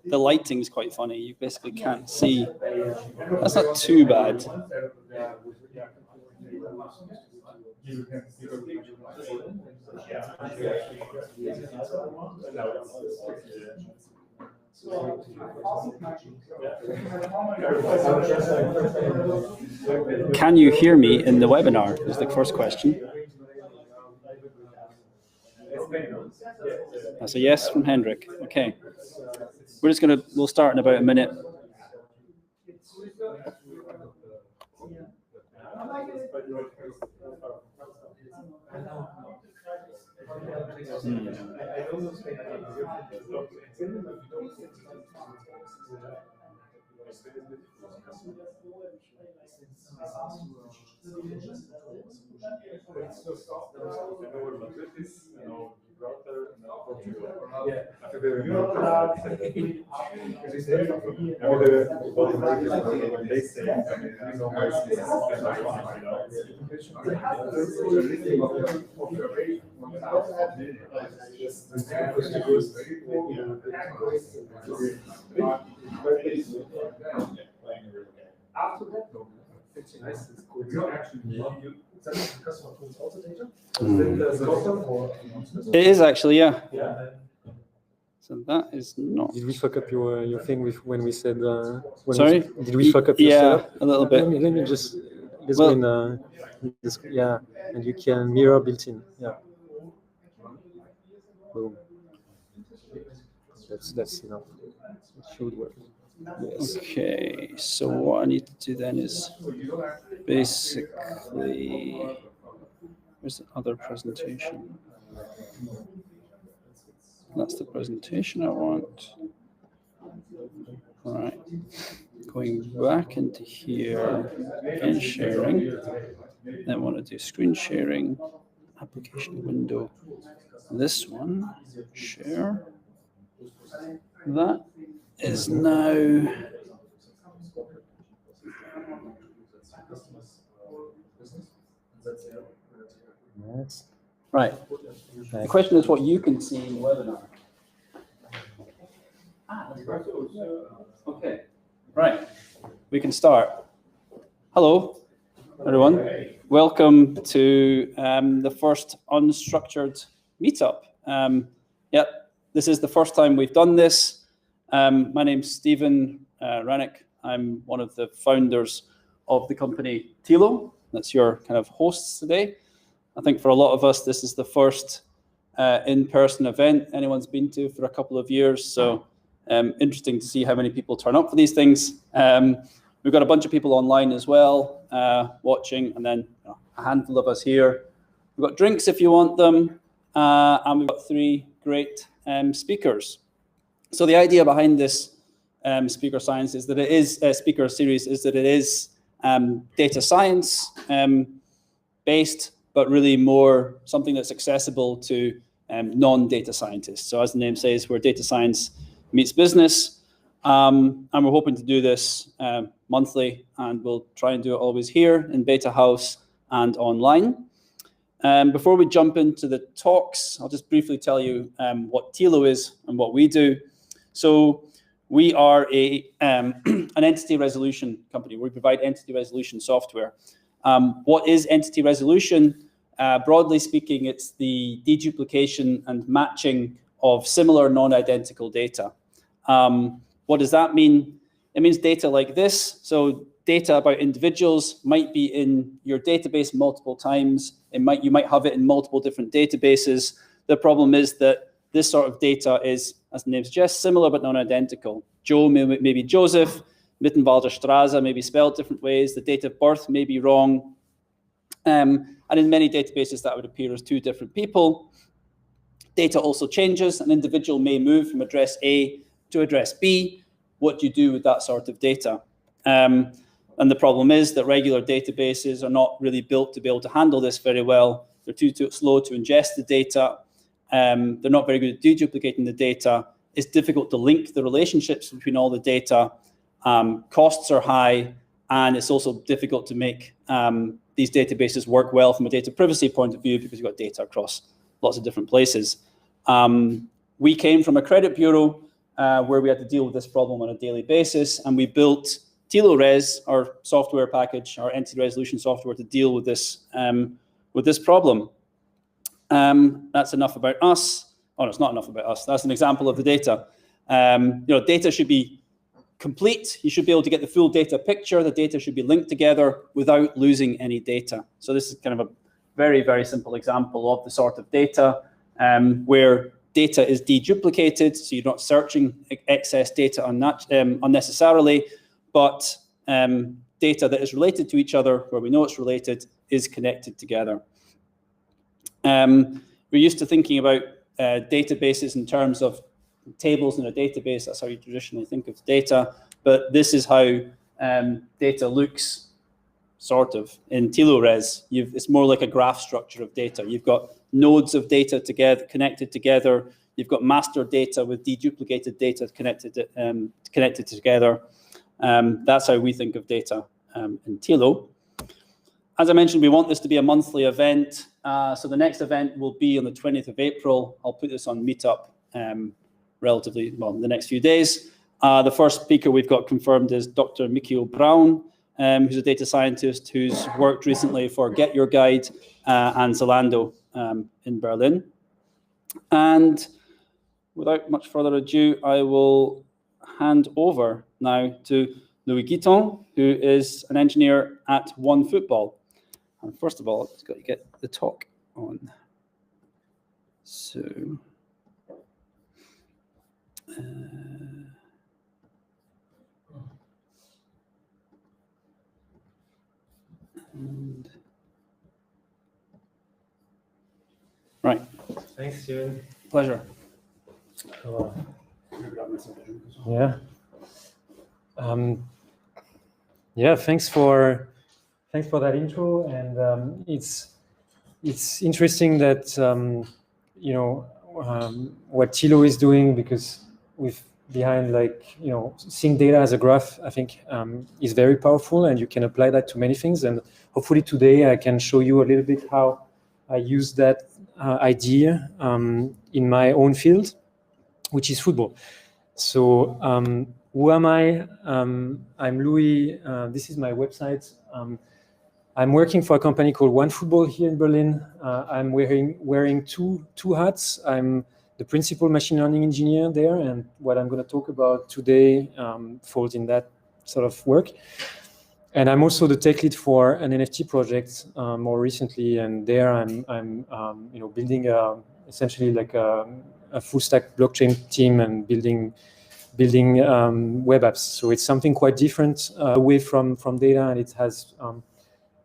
The lighting is quite funny. You basically can't see. That's not too bad. Can you hear me in the webinar? Is the first question. That's a yes from Hendrik. Okay. We'll start in about a minute. It is actually, yeah. So that is not. Did we fuck up your thing with when we said? Sorry. Did we fuck up your setup? A little bit. Let me just. Let's go in this, yeah, and you can mirror built-in. Yeah. Boom. That's enough. It should work. Yes. Okay. So what I need to do then is basically. Where's the other presentation? That's the presentation I want. All right. Going back into here, again sharing. Then I want to do screen sharing, application window. This one, share. That is now. Right. The question is what you can see in the webinar. Okay. Right. We can start. Hello, everyone. Welcome to the first unstructured meetup. Yep, this is the first time we've done this. My name's Stephen Rannick. I'm one of the founders of the company Tilo. That's your kind of hosts today. I think for a lot of us, this is the first in-person event anyone's been to for a couple of years. So interesting to see how many people turn up for these things. We've got a bunch of people online as well watching, and then a handful of us here. We've got drinks if you want them, and we've got 3 great speakers. So the idea behind this speaker series is that it is data science based, but really more something that's accessible to non-data scientists. So as the name says, we're data science meets business, and we're hoping to do this monthly, and we'll try and do it always here in Beta House and online. Before we jump into the talks, I'll just briefly tell you what Tilo is and what we do. So we are an entity resolution company. We provide entity resolution software. What is entity resolution? Broadly speaking, it's the deduplication and matching of similar non-identical data. What does that mean? It means data like this. So data about individuals might be in your database multiple times. You might have it in multiple different databases. The problem is that this sort of data is, as the name suggests, similar but non-identical. Joe may be Joseph, Mittenwalder Straße may be spelled different ways. The date of birth may be wrong. And in many databases, that would appear as 2 different people. Data also changes. An individual may move from address A to address B. What do you do with that sort of data? And the problem is that regular databases are not really built to be able to handle this very well. They're too slow to ingest the data. They're not very good at deduplicating the data. It's difficult to link the relationships between all the data. Costs are high, and it's also difficult to make these databases work well from a data privacy point of view because you've got data across lots of different places. We came from a credit bureau where we had to deal with this problem on a daily basis, and we built Tilo Res, our software package, our entity resolution software, to deal with this problem. That's enough about us. Oh, no, it's not enough about us. That's an example of the data. Data should be complete. You should be able to get the full data picture. The data should be linked together without losing any data. So this is kind of a very, very simple example of the sort of data where data is deduplicated, so you're not searching excess data unnecessarily, but data that is related to each other, where we know it's related, is connected together. We're used to thinking about databases in terms of tables in a database. That's how you traditionally think of data, but this is how data looks, sort of, in Tilo Res. It's more like a graph structure of data. You've got nodes of data connected together. You've got master data with deduplicated data connected together. That's how we think of data in Tilo. As I mentioned, we want this to be a monthly event. So the next event will be on the 20th of April. I'll put this on Meetup relatively, well, in the next few days. The first speaker we've got confirmed is Dr. Mikio Brown, who's a data scientist who's worked recently for Get Your Guide and Zalando in Berlin. And without much further ado, I will hand over now to Louis Guiton, who is an engineer at OneFootball. And first of all, I've got to get the talk on. So, right. Thanks, Steven. Pleasure. Yeah. Thanks for that intro, and it's interesting that what Tilo is doing, because seeing data as a graph, I think is very powerful, and you can apply that to many things. And hopefully today I can show you a little bit how I use that idea in my own field, which is football. So who am I? I'm Louis. This is my website. I'm working for a company called OneFootball here in Berlin. I'm wearing two hats. I'm the principal machine learning engineer there, and what I'm going to talk about today falls in that sort of work. And I'm also the tech lead for an NFT project more recently, and there I'm building essentially like a full stack blockchain team and building web apps. So it's something quite different away from data, and it has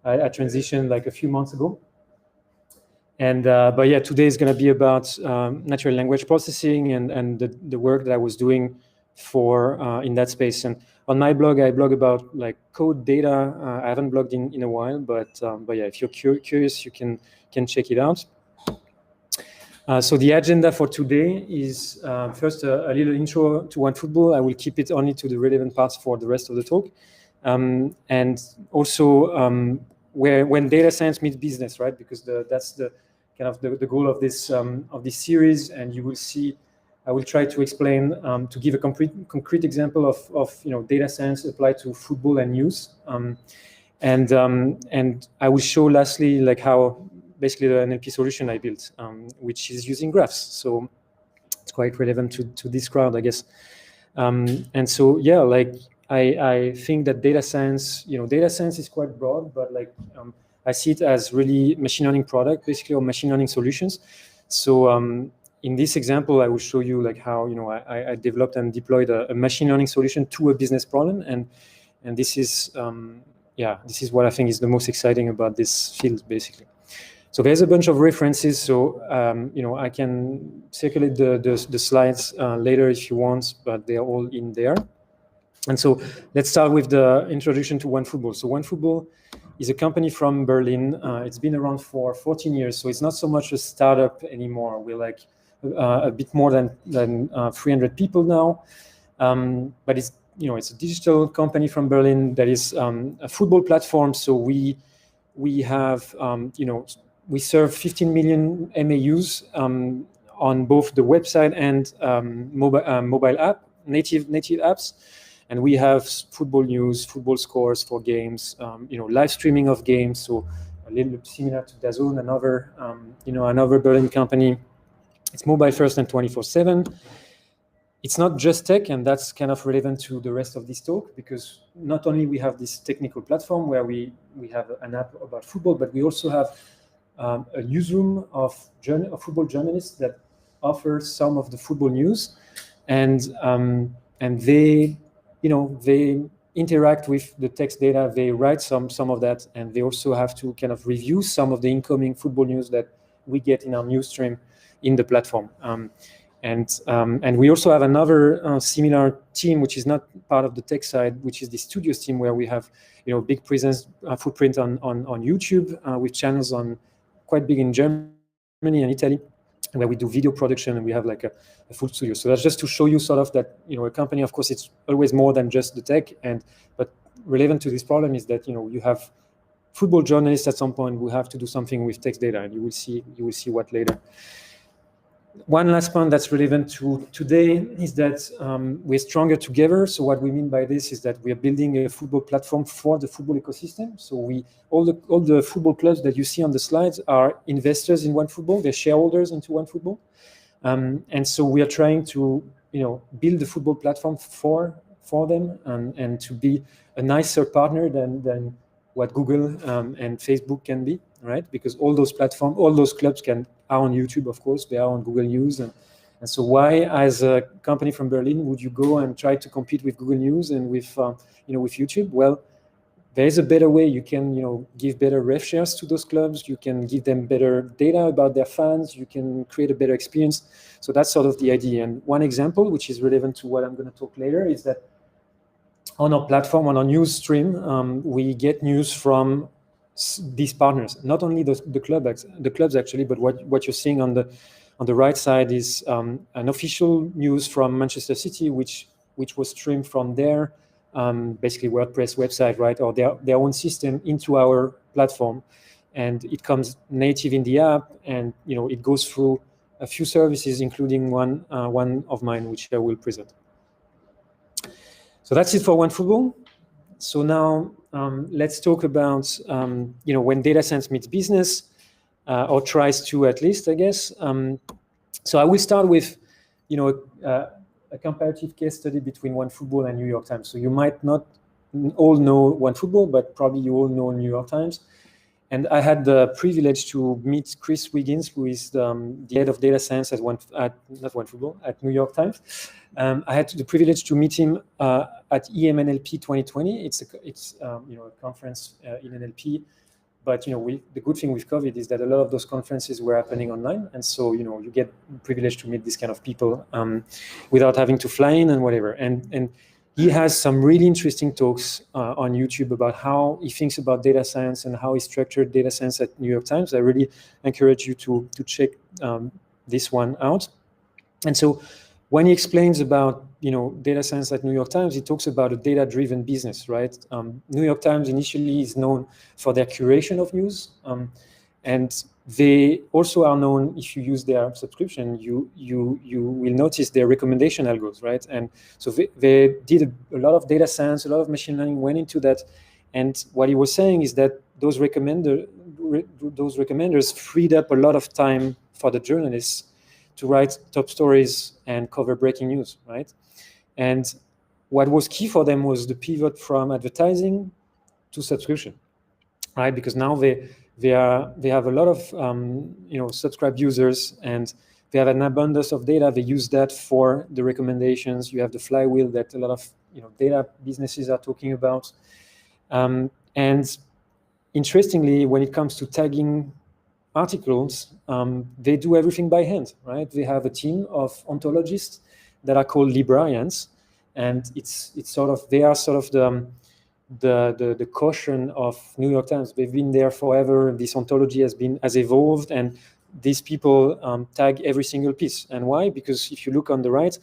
I transitioned like a few months ago. And but yeah, today is going to be about natural language processing and the work that I was doing in that space. And on my blog, I blog about like code data. I haven't blogged in a while, but yeah, if you're curious, you can check it out. So the agenda for today is first a little intro to OneFootball. I will keep it only to the relevant parts for the rest of the talk, and also when data science meets business, right? Because that's the kind of the goal of this series, and you will see. I will try to explain to give a concrete example of data science applied to football and news, and I will show lastly like how basically the NLP solution I built, which is using graphs. So it's quite relevant to this crowd, I guess. And so yeah, like I think that data science is quite broad, but like I see it as really machine learning product, basically, or machine learning solutions. So in this example, I will show you like how I developed and deployed a machine learning solution to a business problem, and this is this is what I think is the most exciting about this field, basically. So there's a bunch of references. So I can circulate the slides later if you want, but they're all in there. And so let's start with the introduction to OneFootball. So OneFootball is a company from Berlin. It's been around for 14 years, so it's not so much a startup anymore. We're like a bit more than 300 people now, but it's a digital company from Berlin that is a football platform. So we we have, we serve 15 million MAUs on both the website and mobile app, native apps. And we have football news, football scores for games, live streaming of games. So a little bit similar to DAZN, another Berlin company. It's mobile first and 24/7. It's not just tech, and that's kind of relevant to the rest of this talk, because not only we have this technical platform where we have an app about football, but we also have a newsroom of football journalists that offer some of the football news, and they interact with the text data. They write some of that, and they also have to kind of review some of the incoming football news that we get in our news stream in the platform. And we also have another similar team, which is not part of the tech side, which is the studios team, where we have big footprint on YouTube, with channels quite big in Germany and Italy, where we do video production, and we have like a full studio. So that's just to show you sort of that a company, of course, it's always more than just the tech, but relevant to this problem is that you have football journalists at some point who have to do something with text data, and you will see what later. One last point that's relevant to today is that we're stronger together. So what we mean by this is that we are building a football platform for the football ecosystem. So all the football clubs that you see on the slides are investors in OneFootball. They're shareholders into OneFootball, and so we are trying to build the football platform for them, and to be a nicer partner than what Google and Facebook can be, right? Because all those platforms, all those clubs are on YouTube, of course, they are on Google News. And so why, as a company from Berlin, would you go and try to compete with Google News and with YouTube? Well, there is a better way. You can, give better rev shares to those clubs. You can give them better data about their fans. You can create a better experience. So that's sort of the idea. And one example, which is relevant to what I'm going to talk later, is that on our platform, on our news stream, we get news from these partners, not only the clubs actually, but what you're seeing on the right side is an official news from Manchester City, which was streamed from their basically WordPress website, right, or their own system into our platform, and it comes native in the app, and it goes through a few services, including one of mine, which I will present. So that's it for OneFootball. So now let's talk about when data science meets business, or tries to, at least, I guess. So I will start with a comparative case study between OneFootball and New York Times. So you might not all know OneFootball, but probably you all know New York Times. And I had the privilege to meet Chris Wiggins, who is the head of data science at New York Times. I had the privilege to meet him at NLP 2020. It's a conference in NLP, but the good thing with COVID is that a lot of those conferences were happening online, and so you get privileged to meet these kind of people without having to fly in and whatever. And he has some really interesting talks on YouTube about how he thinks about data science and how he structured data science at New York Times. I really encourage you to check this one out. And so when he explains about data science at New York Times, he talks about a data-driven business, right? New York Times initially is known for their curation of news, and they also are known, if you use their subscription, you will notice their recommendation algos, right? And so they did a lot of data science, a lot of machine learning went into that. And what he was saying is that those recommenders freed up a lot of time for the journalists to write top stories and cover breaking news, right? And what was key for them was the pivot from advertising to subscription, right? Because now they have a lot of subscribed users, and they have an abundance of data. They use that for the recommendations. You have the flywheel that a lot of data businesses are talking about. And interestingly, when it comes to tagging articles, they do everything by hand, right? They have a team of ontologists that are called librarians, and they are sort of the caution of New York Times. They've been there forever. This ontology has evolved, and these people tag every single piece. And why? Because if you look on the right,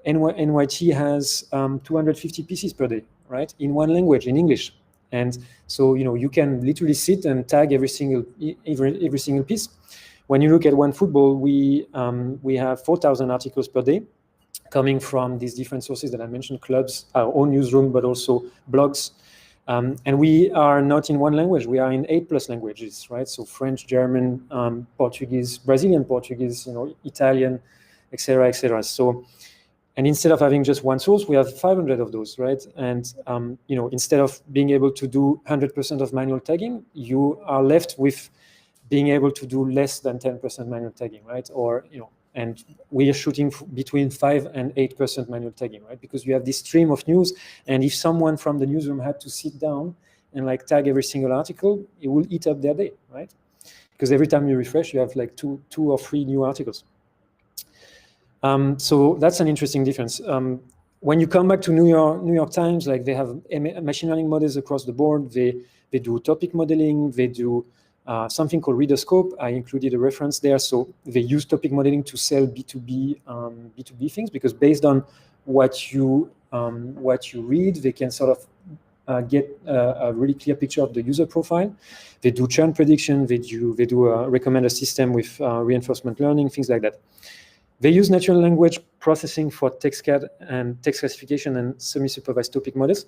NYT has 250 pieces per day, right? In one language, in English. And so, you can literally sit and tag every single piece. When you look at OneFootball, we have 4,000 articles per day coming from these different sources that I mentioned, clubs, our own newsroom, but also blogs. And we are not in one language, we are in 8+ languages, right? So French, German, Portuguese, Brazilian Portuguese, Italian, etc., etc. So, and instead of having just one source, we have 500 of those, right? And instead of being able to do 100% of manual tagging, you are left with being able to do less than 10% manual tagging, right? Or and we are shooting between 5 and 8% manual tagging, right? Because you have this stream of news, and if someone from the newsroom had to sit down and tag every single article, it will eat up their day, right? Because every time you refresh, you have two or three new articles. So that's an interesting difference. When you come back to New York Times, they have machine learning models across the board. They do topic modeling. They do something called Reader Scope. I included a reference there. So they use topic modeling to sell B2B things, because based on what you read, they can sort of get a really clear picture of the user profile. They do churn prediction. They do a recommender system with reinforcement learning, things like that. They use natural language processing for text CAD and text classification and semi-supervised topic models,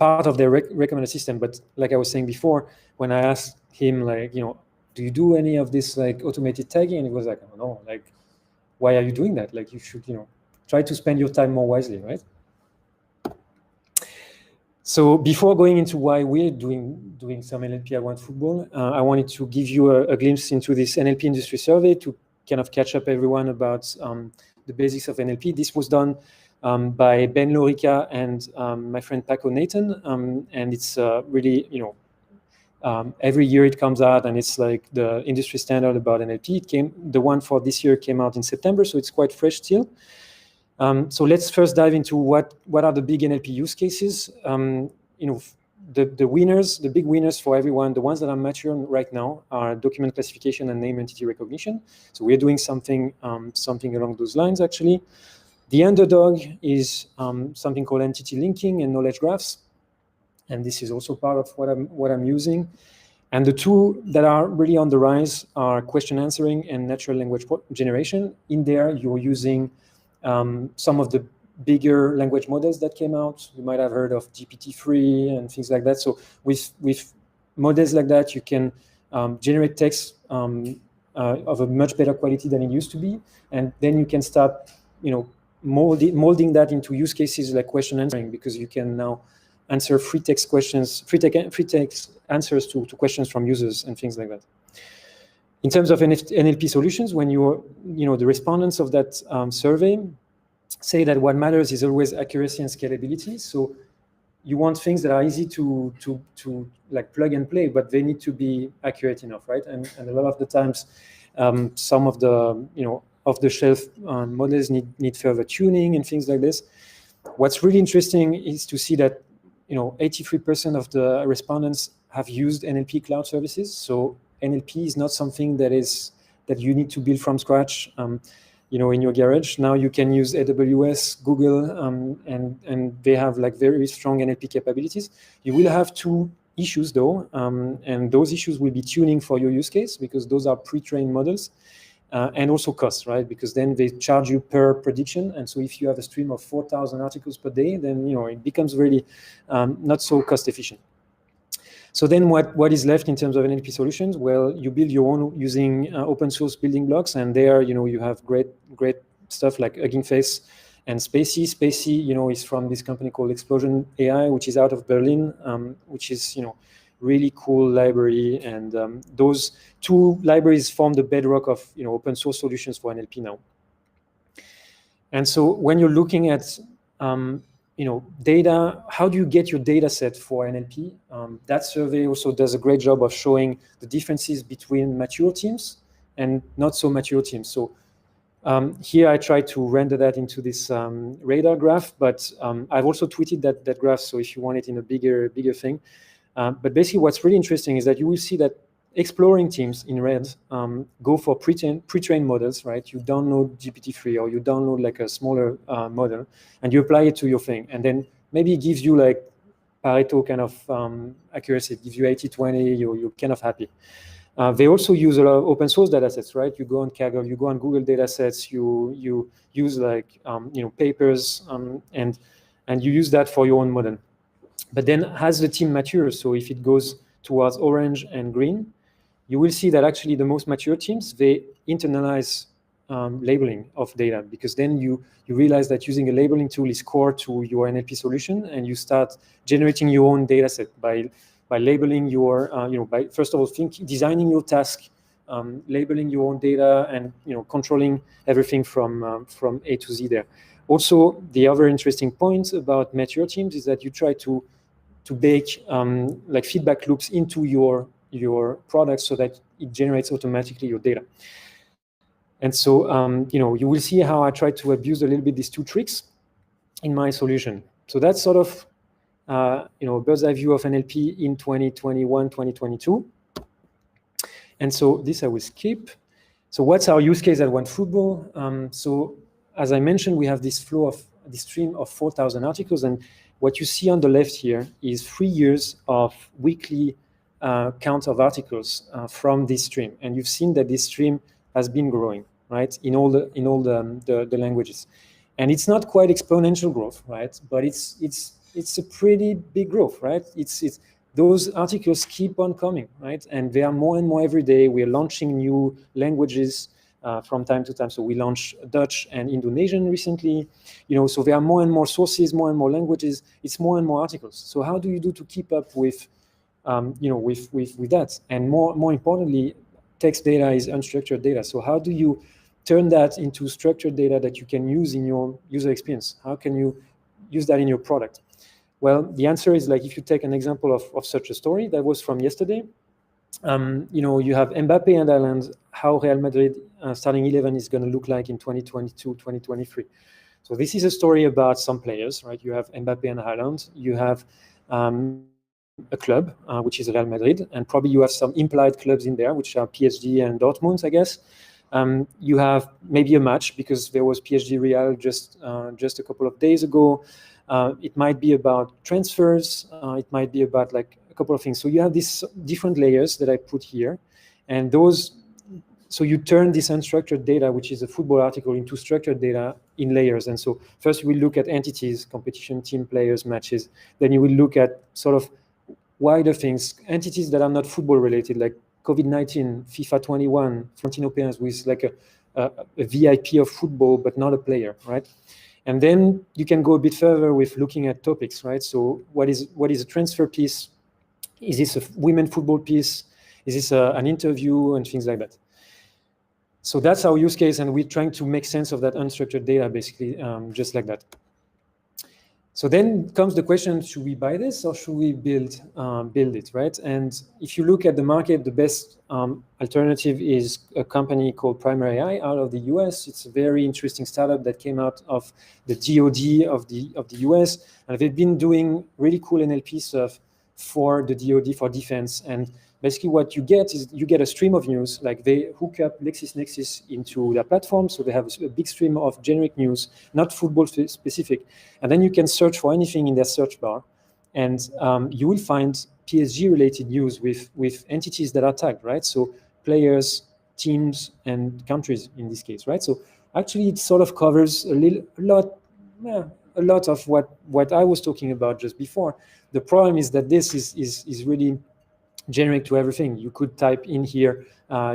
part of their recommender system. But like I was saying before, when I asked him, do you do any of this automated tagging? And he was like, oh, no, why are you doing that? You should, try to spend your time more wisely, right? So before going into why we're doing some NLP at OneFootball, I wanted to give you a glimpse into this NLP Industry Survey to kind of catch up everyone about the basics of NLP. This was done by Ben Lorica and my friend Paco Nathan, and it's really, every year it comes out, and it's the industry standard about NLP. The one for this year came out in September, so it's quite fresh still. So let's first dive into what are the big NLP use cases. The winners, the big winners for everyone, the ones that are mature right now, are document classification and name entity recognition. So we're doing something along those lines, actually. The underdog is something called entity linking and knowledge graphs, and this is also part of what I'm using. And the two that are really on the rise are question answering and natural language generation. In there, you're using some of the bigger language models that came out. You might have heard of GPT-3 and things like that. So with models like that, you can generate text of a much better quality than it used to be, and then you can start, molding that into use cases like question answering, because you can now answer free text answers to questions from users and things like that. In terms of NLP solutions, when the respondents of that survey say that what matters is always accuracy and scalability. So you want things that are easy to plug and play, but they need to be accurate enough, right? And a lot of the times, some of the off-the-shelf models need further tuning and things like this. What's really interesting is to see that 83% of the respondents have used NLP cloud services. So NLP is not something that you need to build from scratch. In your garage. Now you can use AWS, Google, and they have very strong NLP capabilities. You will have two issues though, and those issues will be tuning for your use case, because those are pre-trained models, and also costs, right? Because then they charge you per prediction, and so if you have a stream of 4,000 articles per day, then it becomes really not so cost efficient. So then what is left in terms of NLP solutions? Well, you build your own using open source building blocks, and there you have great stuff like Hugging Face and Spacey. Spacey, is from this company called Explosion AI, which is out of Berlin, which is really cool library, and those two libraries form the bedrock of open source solutions for NLP now. And so when you're looking at data, how do you get your data set for NLP? That survey also does a great job of showing the differences between mature teams and not so mature teams. So here I try to render that into this radar graph, but I've also tweeted that graph, so if you want it in a bigger thing. But basically what's really interesting is that you will see that exploring teams in red go for pre-trained models, right? You download GPT-3 or you download a smaller model and you apply it to your thing, and then maybe it gives you Pareto kind of accuracy. It gives you 80-20, you're kind of happy. They also use a lot of open source data sets, right? You go on Kaggle, you go on Google data sets, you use like, papers, and you use that for your own model. But then as the team matures, so if it goes towards orange and green, you will see that actually the most mature teams, they internalize labeling of data, because then you realize that using a labeling tool is core to your NLP solution, and you start generating your own data set by labeling your, by first of all, designing your task, labeling your own data, and controlling everything from A to Z there. Also, the other interesting point about mature teams is that you try to bake like feedback loops into your product so that it generates automatically your data. And so, you will see how I try to abuse a little bit these two tricks in my solution. So that's sort of, a bird's eye view of NLP in 2021, 2022. And so this I will skip. So what's our use case at OneFootball? So as I mentioned, we have this stream of 4,000 articles. And what you see on the left here is 3 years of weekly count of articles from this stream. And you've seen that this stream has been growing, right, in all the languages. And it's not quite exponential growth, right? But it's a pretty big growth, right? It's those articles keep on coming, right? And there are more and more every day. We are launching new languages from time to time. So we launched Dutch and Indonesian recently, so there are more and more sources, more and more languages. It's more and more articles. So how do you do to keep up with, with that? And more importantly, text data is unstructured data. So how do you turn that into structured data that you can use in your user experience? How can you use that in your product? Well, the answer is, like, if you take an example of such a story that was from yesterday, you have Mbappe and Haaland, how Real Madrid starting 11 is going to look like in 2022, 2023. So this is a story about some players, right? You have Mbappe and Haaland. You have a club, which is Real Madrid, and probably you have some implied clubs in there, which are PSG and Dortmund, I guess. You have maybe a match, because there was PSG Real just a couple of days ago. It might be about transfers. It might be about like a couple of things. So you have these different layers that I put here, and so you turn this unstructured data, which is a football article, into structured data in layers. And so first you will look at entities, competition, team, players, matches. Then you will look at sort of wider things, entities that are not football related, like COVID-19, FIFA 21, Florentino Perez, who is like a VIP of football, but not a player, right? And then you can go a bit further with looking at topics, right? So what is a transfer piece? Is this a women football piece? Is this an interview, and things like that? So that's our use case, and we're trying to make sense of that unstructured data, basically, just like that. So then comes the question, should we buy this or should we build it, right? And if you look at the market, the best alternative is a company called Primary AI out of the US. It's a very interesting startup that came out of the DoD of the US, and they've been doing really cool NLP stuff for the DoD, for defense. And basically what you get is you get a stream of news, like they hook up LexisNexis into their platform. So they have a big stream of generic news, not football specific. And then you can search for anything in their search bar. And you will find PSG related news with entities that are tagged, right? So players, teams, and countries in this case, right? So actually it sort of covers a lot of what I was talking about just before. The problem is that this is really generic to everything. You could type in here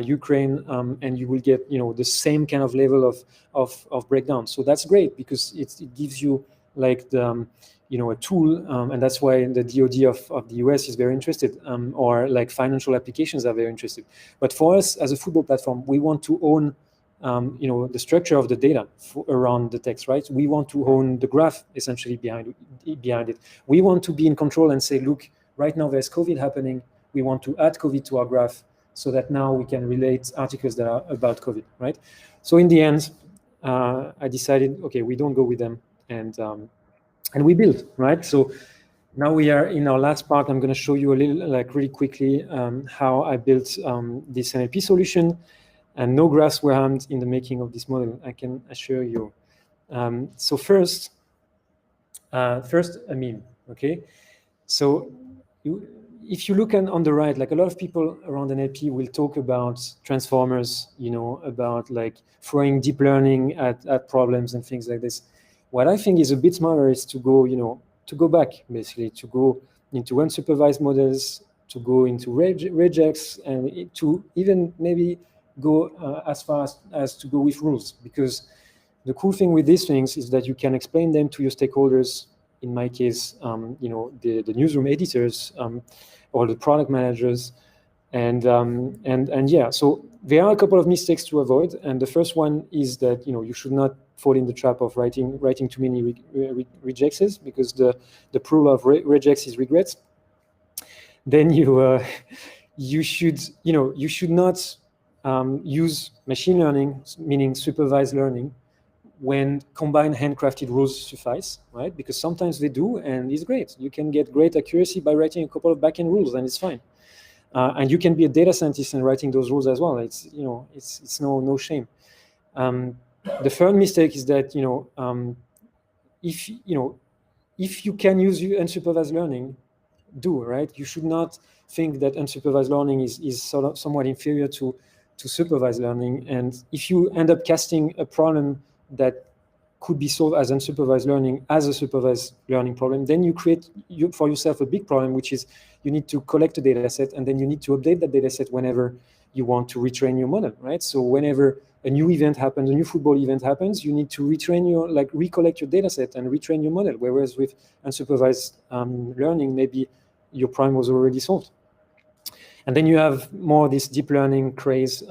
Ukraine, and you will get the same kind of level of breakdown. So that's great, because it gives you like the a tool, and that's why the DoD of the US is very interested, or like financial applications are very interested. But for us as a football platform, we want to own the structure of the data around the text, right? We want to own the graph essentially behind it. We want to be in control and say, look, right now there's COVID happening. We want to add COVID to our graph so that now we can relate articles that are about COVID, right? So in the end, I decided, okay, we don't go with them, and we built, right? So now we are in our last part. I'm going to show you a little, like really quickly, how I built this NLP solution, and no graphs were harmed in the making of this model, I can assure you. So first a meme, okay? So if you look on the right, like a lot of people around NLP will talk about transformers, about like throwing deep learning at problems and things like this. What I think is a bit smarter is to go back, basically, to go into unsupervised models, to go into regex, and to even maybe go as far as to go with rules. Because the cool thing with these things is that you can explain them to your stakeholders. In my case, the newsroom editors or the product managers, and yeah. So there are a couple of mistakes to avoid, and the first one is that you should not fall in the trap of writing too many rejects, because the rule of regex is regrets. Then you should not use machine learning, meaning supervised learning, when combined handcrafted rules suffice, right? Because sometimes they do, and it's great. You can get great accuracy by writing a couple of backend rules, and it's fine. And you can be a data scientist and writing those rules as well. It's it's no shame. The third mistake is that if you can use unsupervised learning, right? You should not think that unsupervised learning is sort of somewhat inferior to supervised learning. And if you end up casting a problem that could be solved as unsupervised learning as a supervised learning problem, then you create for yourself a big problem, which is you need to collect a data set, and then you need to update that data set whenever you want to retrain your model, right? So whenever a new event happens, a new football event happens, you need to recollect your data set and retrain your model. Whereas with unsupervised learning, maybe your problem was already solved. And then you have more this deep learning craze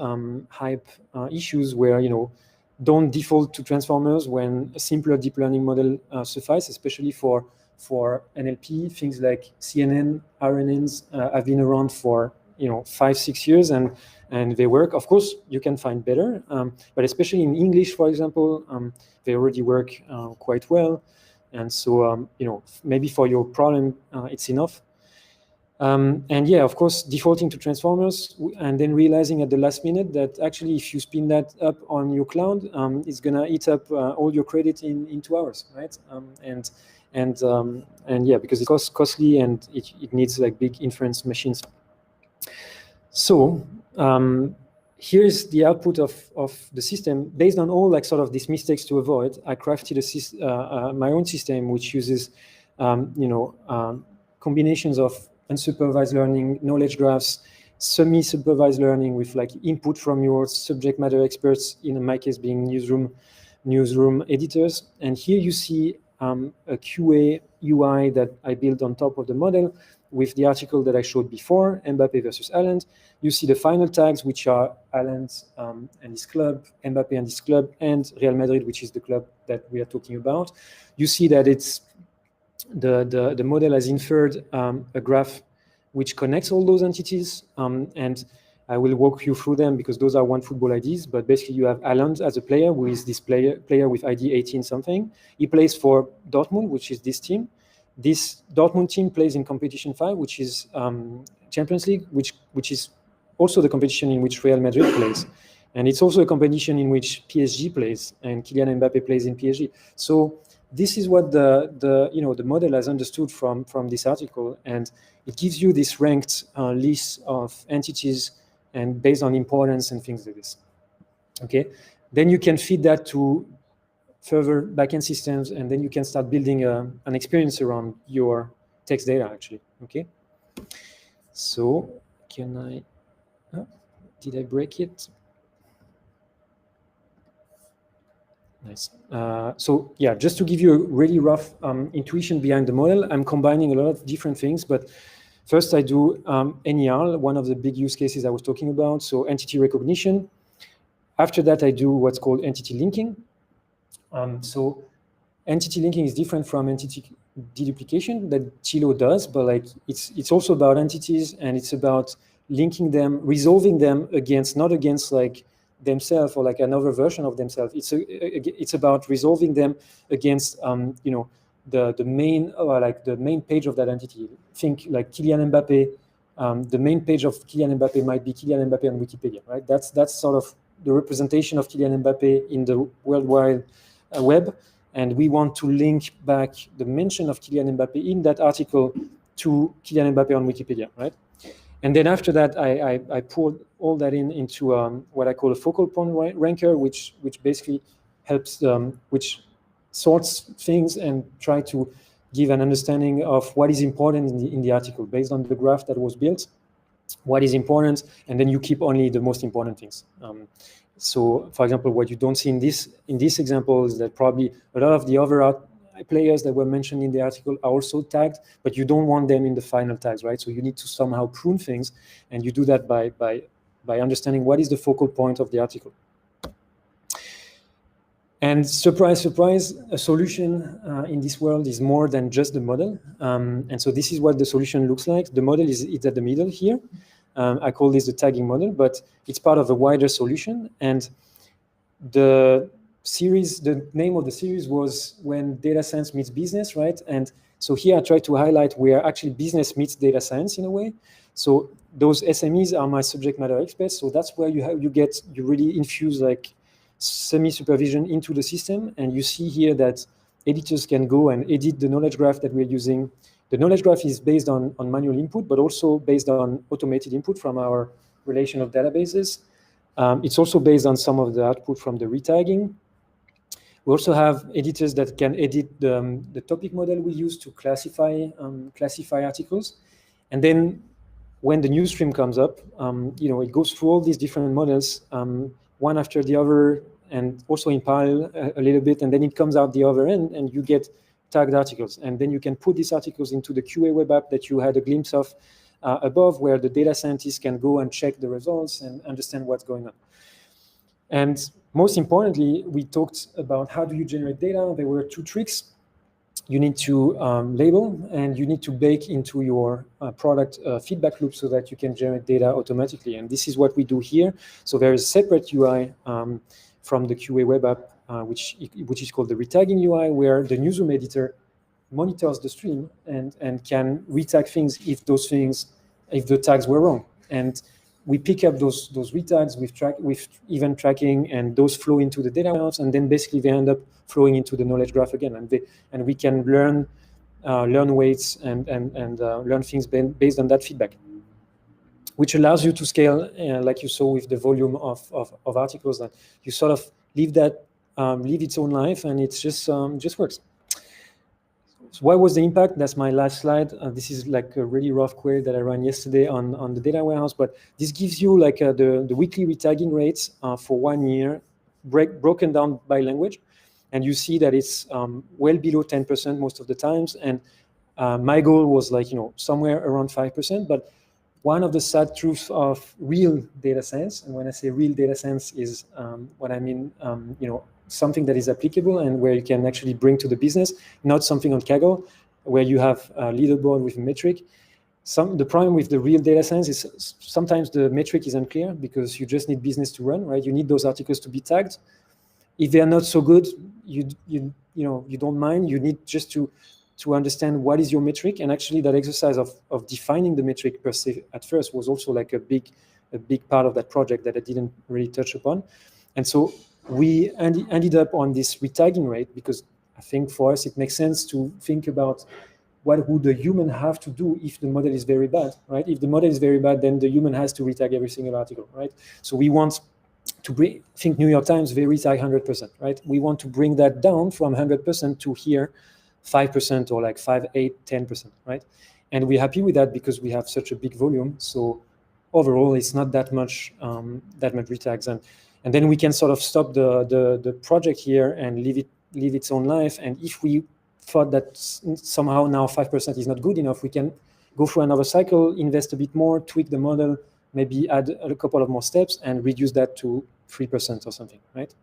hype issues where, don't default to transformers when a simpler deep learning model suffice, especially for NLP. Things like CNN, RNNs have been around for 5-6 years, and they work. Of course, you can find better, but especially in English, for example, they already work quite well. And so, maybe for your problem, it's enough. And yeah, of course, defaulting to transformers and then realizing at the last minute that actually if you spin that up on your cloud, it's gonna eat up all your credit in 2 hours, right? And yeah, because it's costly and it needs like big inference machines. So here's the output of the system. Based on all like sort of these mistakes to avoid, I crafted my own system which uses combinations of unsupervised learning, knowledge graphs, semi-supervised learning with like input from your subject matter experts, in my case being newsroom editors. And here you see a QA UI that I built on top of the model with the article that I showed before, Mbappe versus Haaland. You see the final tags, which are Haaland and his club, Mbappe and his club, and Real Madrid, which is the club that we are talking about. You see that it's the model has inferred a graph which connects all those entities, and I will walk you through them because those are OneFootball IDs. But basically, you have Haaland as a player, who is this player with ID 18 something. He plays for Dortmund, which is this team. This Dortmund team plays in competition 5, which is Champions League, which is also the competition in which Real Madrid plays, and it's also a competition in which PSG plays and Kylian Mbappe plays in PSG. So this is what the model has understood from this article, and it gives you this ranked list of entities and based on importance and things like this. Okay, then you can feed that to further backend systems, and then you can start building an experience around your text data actually. Okay, so can I? Did I break it? Nice. So yeah, just to give you a really rough intuition behind the model, I'm combining a lot of different things. But first I do NER, one of the big use cases I was talking about, so entity recognition. After that, I do what's called entity linking. So entity linking is different from entity deduplication that Tilo does, but like it's also about entities, and it's about linking them, resolving them against, not against like themselves or like another version of themselves. It's about resolving them against the main, or like the main page of that entity. Think like Kylian Mbappe. The main page of Kylian Mbappe might be Kylian Mbappe on Wikipedia, right? That's sort of the representation of Kylian Mbappe in the World Wide Web, and we want to link back the mention of Kylian Mbappe in that article to Kylian Mbappé on Wikipedia, right? And then after that, I poured all that into what I call a focal point ranker, which basically helps, which sorts things and try to give an understanding of what is important in the article based on the graph that was built, what is important, and then you keep only the most important things. So, for example, what you don't see in this example is that probably a lot of the other players that were mentioned in the article are also tagged, but you don't want them in the final tags, right? So you need to somehow prune things, and you do that by understanding what is the focal point of the article. And surprise, surprise, a solution in this world is more than just the model. And so this is what the solution looks like. The model is at the middle here. I call this the tagging model, but it's part of a wider solution. And the name of the series was When Data Science Meets Business, right? And so here I try to highlight where actually business meets data science in a way. So those SMEs are my subject matter experts. So that's where you really infuse like semi-supervision into the system. And you see here that editors can go and edit the knowledge graph that we're using. The knowledge graph is based on manual input, but also based on automated input from our relation of databases. It's also based on some of the output from the retagging. We also have editors that can edit the topic model we use to classify articles. And then when the news stream comes up, it goes through all these different models, one after the other, and also in parallel a little bit, and then it comes out the other end, and you get tagged articles. And then you can put these articles into the QA web app that you had a glimpse of above, where the data scientists can go and check the results and understand what's going on. And most importantly, we talked about how do you generate data. There were two tricks. You need to label, and you need to bake into your product feedback loop so that you can generate data automatically. And this is what we do here. So there is a separate UI from the QA web app, which is called the retagging UI, where the newsroom editor monitors the stream and can retag things if the tags were wrong. And we pick up those retags with event tracking, and those flow into the data warehouse, and then basically they end up flowing into the knowledge graph again, and we can learn weights and learn things based on that feedback, which allows you to scale, like you saw with the volume of articles, that you sort of leave its own life, and it's just works. So what was the impact? That's my last slide. This is like a really rough query that I ran yesterday on the data warehouse, but this gives you like the weekly retagging rates for 1 year, broken down by language. And you see that it's well below 10% most of the times. And my goal was like, somewhere around 5%. But one of the sad truths of real data science, and when I say real data science is what I mean, something that is applicable and where you can actually bring to the business, not something on Kaggle, where you have a leaderboard with a metric. The problem with the real data science is sometimes the metric is unclear because you just need business to run, right? You need those articles to be tagged. If they are not so good, you don't mind. You need just to understand what is your metric. And actually that exercise of defining the metric per se at first was also like a big part of that project that I didn't really touch upon. And so we ended up on this retagging rate because I think for us it makes sense to think about what would the human have to do if the model is very bad, right? If the model is very bad, then the human has to retag every single article, right? So we want to think New York Times, they retag 100%, right? We want to bring that down from 100% to here 5% or like 5, 8, 10%, right? And we're happy with that because we have such a big volume. So overall, it's not that much retags, and then we can sort of stop the project here and leave its own life. And if we thought that somehow now 5% is not good enough, we can go through another cycle, invest a bit more, tweak the model, maybe add a couple of more steps and reduce that to 3% or something, right?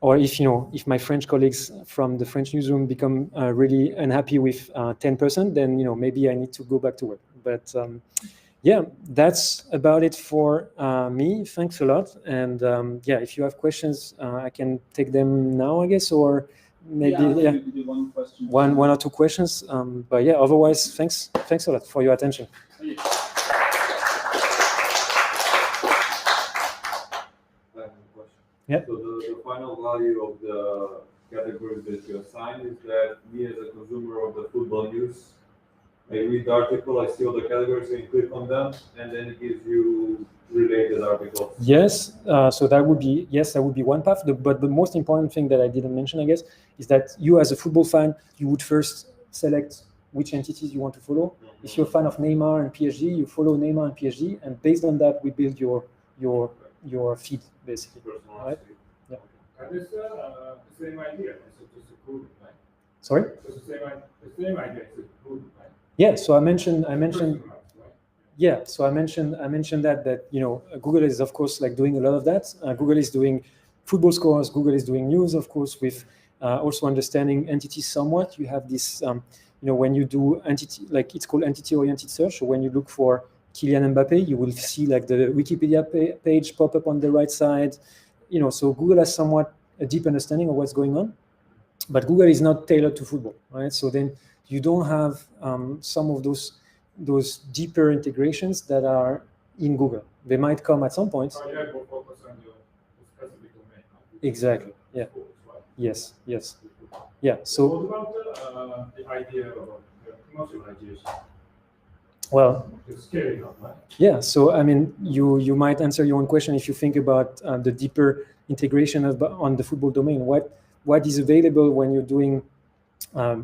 Or if my French colleagues from the French newsroom become really unhappy with 10%, then maybe I need to go back to work. But yeah, that's about it for me. Thanks a lot. And yeah, if you have questions, I can take them now, I guess, or maybe one question. One or two questions. But yeah, otherwise, thanks a lot for your attention. Yeah. So the final value of the categories that you assign is that me as a consumer of the football news I read the article, I see all the categories, and you click on them, and then it gives you related articles. Yes, so that would be one path. But the most important thing that I didn't mention, I guess, is that you as a football fan, you would first select which entities you want to follow. Mm-hmm. If you're a fan of Neymar and PSG, you follow Neymar and PSG, and based on that, we build your feed basically. Right? Yeah. And it's the same idea. It's just a group, right? Sorry? It's the same idea. It's a group, right? Yeah. So I mentioned. Yeah, so I mentioned that Google is of course like doing a lot of that. Google is doing football scores. Google is doing news, of course, with also understanding entities somewhat. You have this, when you do entity, like it's called entity-oriented search. So when you look for Kylian Mbappe, you will see like the Wikipedia page pop up on the right side. So Google has somewhat a deep understanding of what's going on, but Google is not tailored to football, right? So then you don't have some of those deeper integrations that are in Google. They might come at some point. Oh, yeah, we'll focus on your specific domain. Exactly. Yeah. Right? Yes. Yeah. So what about the idea about commercialization? Well, The scaling up, right? Yeah. So I mean, you might answer your own question if you think about the deeper integration on the football domain. What is available when you're doing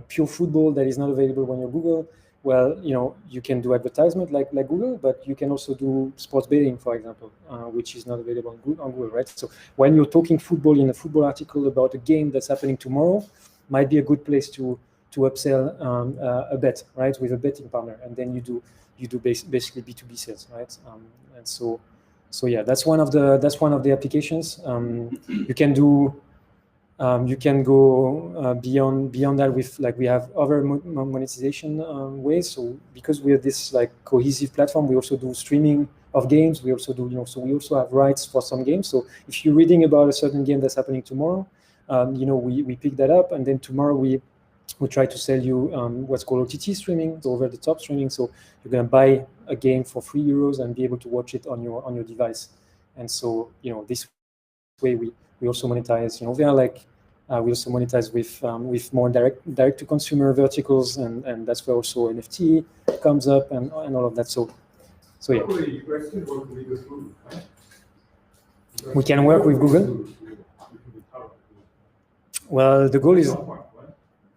pure football that is not available when you're Google? Well, you can do advertisement like Google, but you can also do sports betting, for example, which is not available on Google, right? So when you're talking football in a football article about a game that's happening tomorrow, might be a good place to upsell a bet, right, with a betting partner, and then you do basically B2B sales, right? And so yeah, that's one of the applications. You can do. You can go beyond that with we have other monetization ways. So because we are this cohesive platform, we also do streaming of games. We also do so we also have rights for some games. So if you're reading about a certain game that's happening tomorrow, we pick that up, and then tomorrow we try to sell you what's called OTT streaming, so over the top streaming. So you're gonna buy a game for €3 and be able to watch it on your device. And so this way we also monetize. We also monetize with more direct to consumer verticals, and that's where also NFT comes up and all of that. So yeah. We can work with Google. Well, the goal is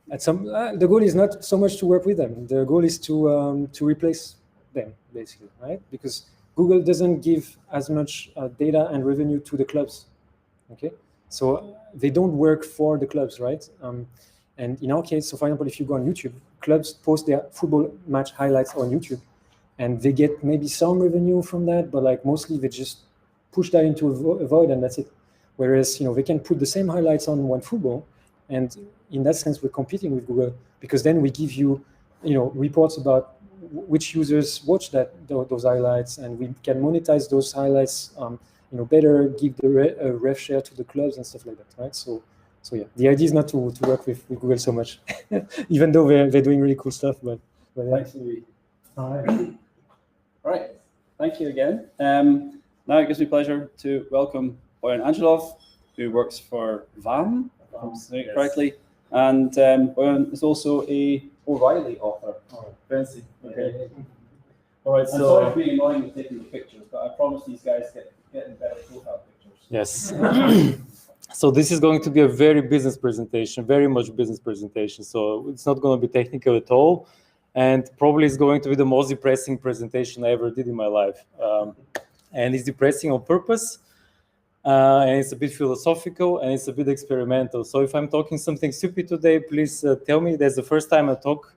the goal is not so much to work with them. The goal is to replace them, basically, right? Because Google doesn't give as much data and revenue to the clubs. Okay, so they don't work for the clubs, right? And in our case, so for example, if you go on YouTube, clubs post their football match highlights on YouTube, and they get maybe some revenue from that, but mostly they just push that into a void, and that's it. Whereas they can put the same highlights on OneFootball, and in that sense, we're competing with Google, because then we give you reports about which users watch those highlights, and we can monetize those highlights. Better give the rev share to the clubs and stuff like that, right? So yeah, the idea is not to work with Google so much, even though they're doing really cool stuff. But Thanks, Louis. All right, thank you again. Now it gives me pleasure to welcome Owen Angelov, who works for VAM, if I'm saying it correctly, and Owen is also a O'Reilly author. Fancy. Okay. All right, I'm sorry for being annoying with taking the pictures, but I promise these guys getting better profile pictures. Yes. So this is going to be a very business presentation, very much business presentation. So it's not going to be technical at all, and probably it's going to be the most depressing presentation I ever did in my life. And it's depressing on purpose, and it's a bit philosophical, and it's a bit experimental. So if I'm talking something stupid today, please tell me. That's the first time I talk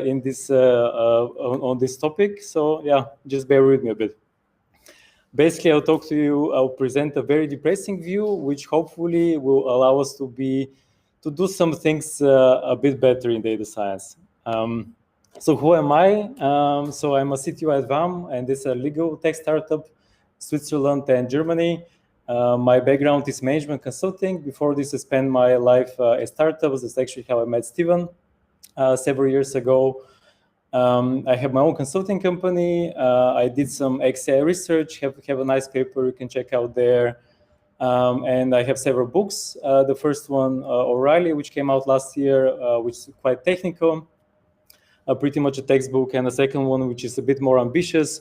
in this on this topic. So yeah, just bear with me a bit. Basically, I'll present a very depressing view, which hopefully will allow us to do some things a bit better in data science. So who am I? So I'm a CTO at VAM, and it's a legal tech startup, Switzerland and Germany. My background is management consulting. Before this, I spent my life at startups. That's actually how I met Steven several years ago. I have my own consulting company. I did some XAI research, have a nice paper you can check out there. And I have several books. The first one, O'Reilly, which came out last year, which is quite technical. pretty much a textbook, and a second one which is a bit more ambitious,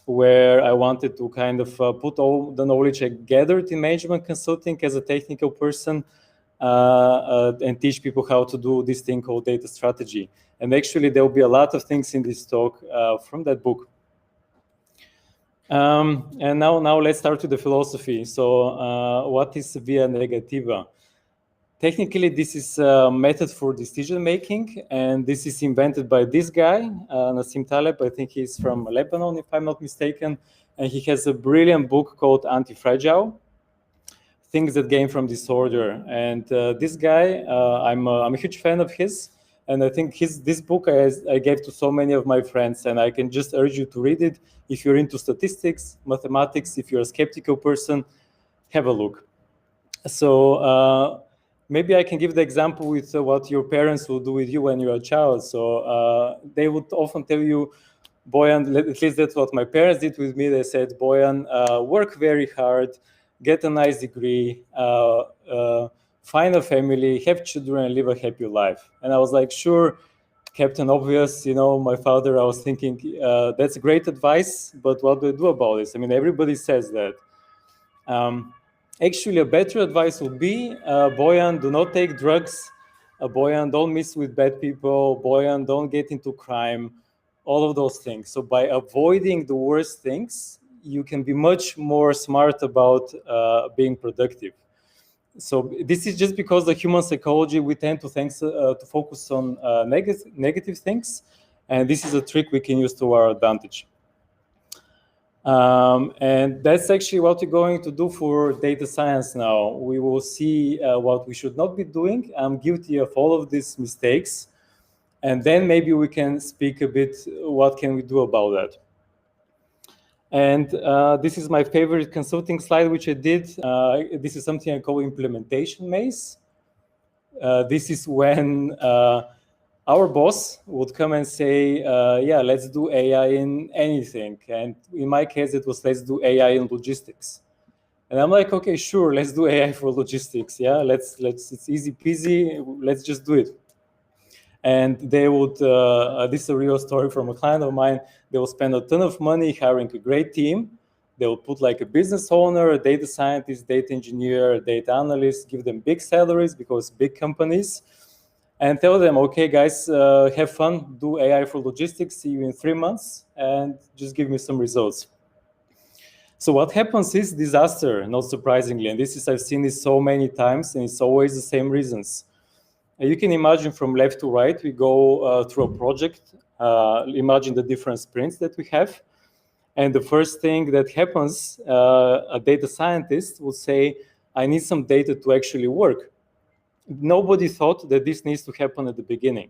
where I wanted to kind of put all the knowledge I gathered in management consulting as a technical person and teach people how to do this thing called data strategy. And actually, there will be a lot of things in this talk from that book. And now let's start with the philosophy. So what is via negativa? Technically, this is a method for decision making, and this is invented by this guy, Nassim Taleb. I think he's from Lebanon, if I'm not mistaken, and he has a brilliant book called Anti-Fragile, Things That Gain from Disorder. And this guy, I'm a huge fan of his, and I think this book I gave to so many of my friends, and I can just urge you to read it. If you're into statistics, mathematics, if you're a skeptical person, have a look. So maybe I can give the example with what your parents will do with you when you're a child. So they would often tell you, Boyan, at least that's what my parents did with me. They said, Boyan, work very hard, get a nice degree, find a family, have children, and live a happy life. And I was like, sure, Captain Obvious, you know, my father, I was thinking, that's great advice, but what do I do about this? I mean, everybody says that. Actually, a better advice would be, Boyan, do not take drugs. Boyan, don't mess with bad people. Boyan, don't get into crime. All of those things. So by avoiding the worst things, you can be much more smart about being productive. So this is just because the human psychology, we tend to focus on negative things. And this is a trick we can use to our advantage. And that's actually what we're going to do for data science now. We will see what we should not be doing. I'm guilty of all of these mistakes. And then maybe we can speak a bit, what can we do about that? And this is my favorite consulting slide, which I did. This is something I call implementation maze. This is when our boss would come and say, yeah, let's do AI in anything. And in my case, it was, let's do AI in logistics. And I'm like, okay, sure, let's do AI for logistics. Yeah, it's easy peasy, let's just do it. And they would, this is a real story from a client of mine, they will spend a ton of money hiring a great team. They will put like a business owner, a data scientist, data engineer, a data analyst, give them big salaries because big companies, and tell them, okay, guys, have fun, do AI for logistics, see you in 3 months, and just give me some results. So what happens is disaster, not surprisingly, and this is, I've seen this so many times, and it's always the same reasons. You can imagine from left to right, we go through a project, imagine the different sprints that we have. And the first thing that happens, a data scientist will say, I need some data to actually work. Nobody thought that this needs to happen at the beginning.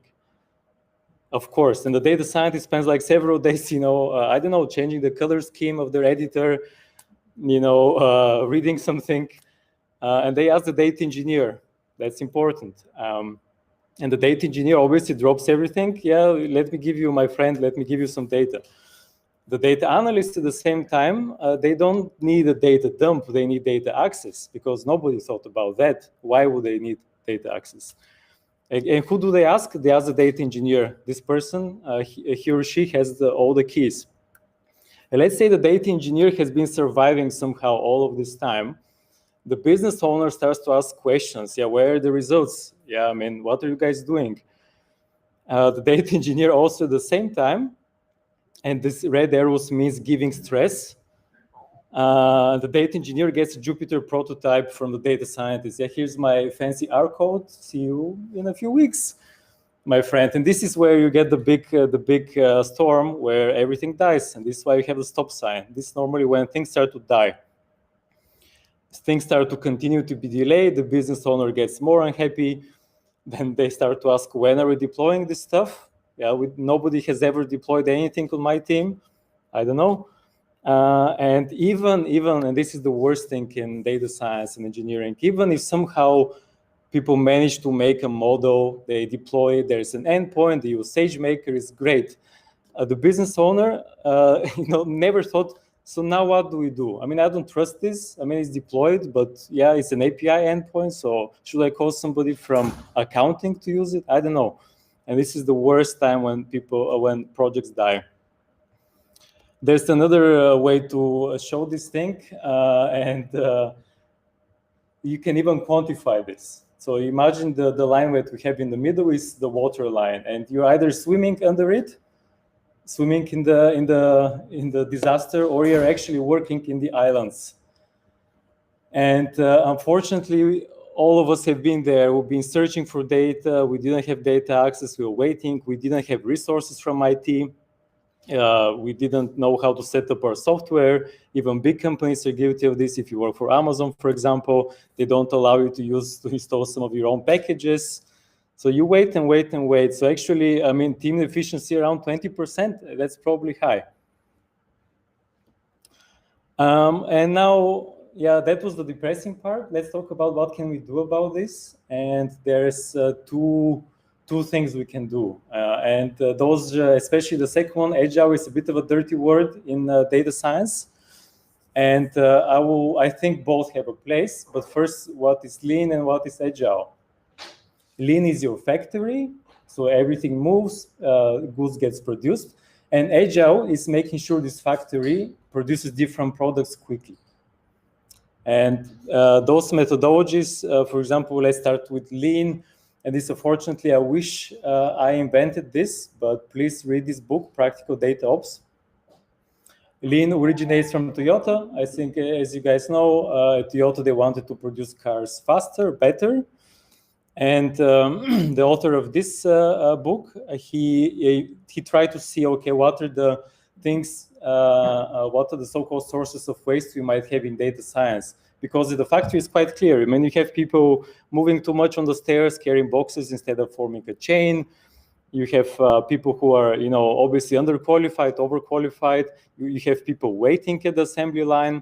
Of course, and the data scientist spends like several days, you know, I don't know, changing the color scheme of their editor, you know, reading something, and they ask the data engineer. That's important. And the data engineer obviously drops everything. Yeah, let me give you, my friend, let me give you some data. The data analysts at the same time, they don't need a data dump, they need data access, because nobody thought about that. Why would they need data access? And who do they ask? They ask the data engineer. This person, he or she has all the keys. And let's say the data engineer has been surviving somehow all of this time. The business owner starts to ask questions. Yeah, where are the results? Yeah, I mean, what are you guys doing? The data engineer also at the same time, and this red arrows means giving stress. The data engineer gets a Jupyter prototype from the data scientist. Yeah, here's my fancy R code. See you in a few weeks, my friend. And this is where you get the big storm where everything dies. And this is why you have the stop sign. This is normally when things start to die. Things start to continue to be delayed. The business owner gets more unhappy. Then they start to ask, when are we deploying this stuff? Yeah, nobody has ever deployed anything on my team. I don't know. And even, and this is the worst thing in data science and engineering, even if somehow people manage to make a model, they deploy it, there's an endpoint, they use SageMaker, is great. The business owner, never thought, so now what do we do? I mean, I don't trust this. I mean, it's deployed, but yeah, it's an API endpoint. So should I call somebody from accounting to use it? I don't know. And this is the worst time when when projects die. There's another way to show this thing, and you can even quantify this. So imagine the line that we have in the middle is the water line, and you're either swimming under it, swimming in the disaster, or you're actually working in the islands. And unfortunately, all of us have been there. We've been searching for data. We didn't have data access. We were waiting. We didn't have resources from IT. We didn't know how to set up our software. Even big companies are guilty of this. If you work for Amazon, for example, they don't allow you to install some of your own packages. So you wait and wait and wait. So actually, I mean, team efficiency around 20%, that's probably high. And now, yeah, that was the depressing part. Let's talk about what can we do about this. And there's two things we can do. And those, especially the second one, Agile, is a bit of a dirty word in data science. And I think both have a place. But first, what is Lean and what is Agile? Lean is your factory, so everything moves, goods gets produced. And Agile is making sure this factory produces different products quickly. And those methodologies, for example, let's start with Lean. And this, unfortunately, I wish I invented this, but please read this book, Practical Data Ops. Lean originates from Toyota. I think, as you guys know, at Toyota, they wanted to produce cars faster, better. And the author of this book, he tried to see, okay, what are the things, what are the so-called sources of waste we might have in data science? Because the factory is quite clear. I mean, you have people moving too much on the stairs, carrying boxes instead of forming a chain. You have people who are, obviously underqualified, overqualified. You have people waiting at the assembly line.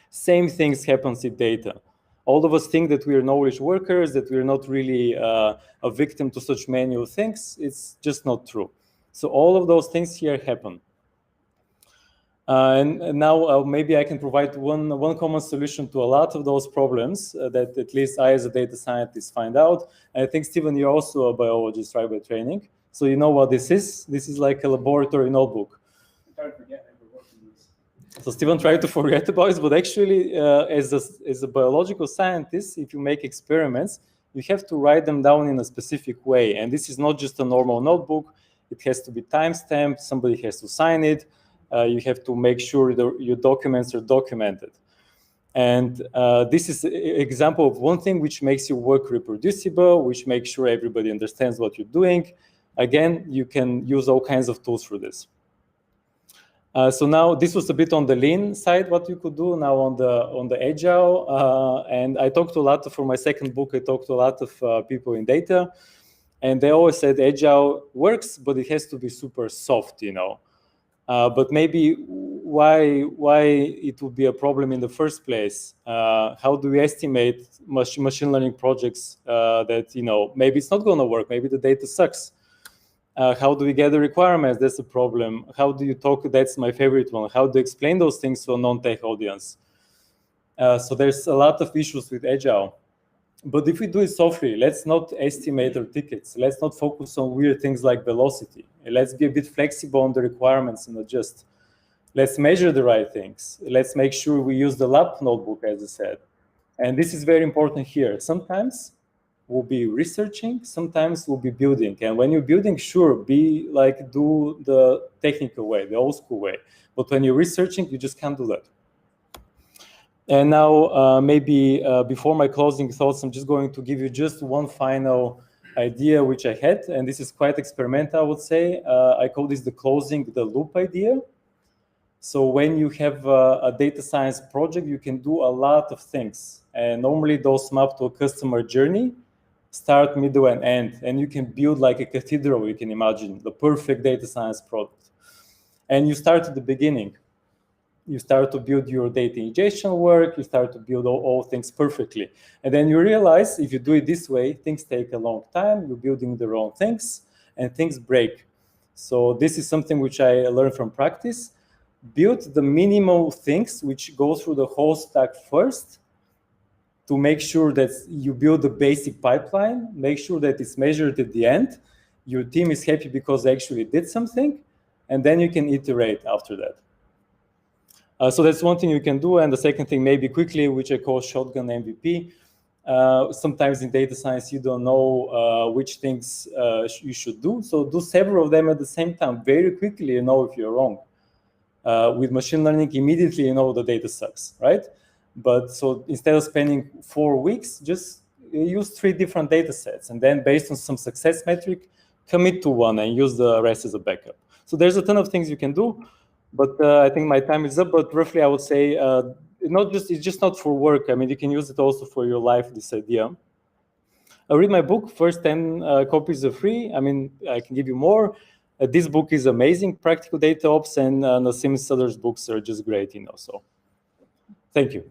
Same things happens in data. All of us think that we are knowledge workers, that we're not really a victim to such manual things. It's just not true. So all of those things here happen. And now maybe I can provide one common solution to a lot of those problems that at least I, as a data scientist, find out. And I think, Stephen, you're also a biologist, right, by training. So you know what this is. This is like a laboratory notebook. Don't forget that we're watching this. So Stephen tried to forget about it, but actually, as a biological scientist, if you make experiments, you have to write them down in a specific way. And this is not just a normal notebook. It has to be time-stamped. Somebody has to sign it. You have to make sure your documents are documented. And this is an example of one thing which makes your work reproducible, which makes sure everybody understands what you're doing. Again, you can use all kinds of tools for this. So now this was a bit on the Lean side, what you could do. Now on the Agile, and I talked to a lot for my second book. I talked to a lot of people in data, and they always said Agile works, but it has to be super soft, But maybe why it would be a problem in the first place? How do we estimate machine learning projects that maybe it's not going to work? Maybe the data sucks. How do we gather requirements? That's a problem. How do you talk? That's my favorite one. How do you explain those things to a non-tech audience? So there's a lot of issues with Agile. But if we do it softly, let's not estimate our tickets. Let's not focus on weird things like velocity. Let's be a bit flexible on the requirements and adjust. Let's measure the right things. Let's make sure we use the lab notebook, as I said. And this is very important here. Sometimes we'll be researching, sometimes we'll be building. And when you're building, sure, do the technical way, the old school way. But when you're researching, you just can't do that. And now, maybe before my closing thoughts, I'm just going to give you just one final idea which I had, and this is quite experimental, I would say. I call this the closing the loop idea. So when you have a data science project, you can do a lot of things. And normally those map to a customer journey, start, middle, and end. And you can build like a cathedral, you can imagine, the perfect data science product. And you start at the beginning. You start to build your data ingestion work, you start to build all things perfectly. And then you realize if you do it this way, things take a long time, you're building the wrong things, and things break. So this is something which I learned from practice. Build the minimal things which go through the whole stack first to make sure that you build the basic pipeline, make sure that it's measured at the end, your team is happy because they actually did something, and then you can iterate after that. So that's one thing you can do. And the second thing, maybe quickly, which I call shotgun MVP. Sometimes in data science, you don't know which things you should do. So do several of them at the same time. Very quickly, you know if you're wrong. With machine learning, immediately you know the data sucks, right? But so instead of spending 4 weeks, just use 3 different data sets. And then based on some success metric, commit to one and use the rest as a backup. So there's a ton of things you can do. But I think my time is up. But roughly, I would say it's just not for work. I mean, you can use it also for your life, this idea. Read my book. First 10 copies are free. I mean, I can give you more. This book is amazing, Practical Data Ops, and Nassim Sadar's books are just great, So, thank you.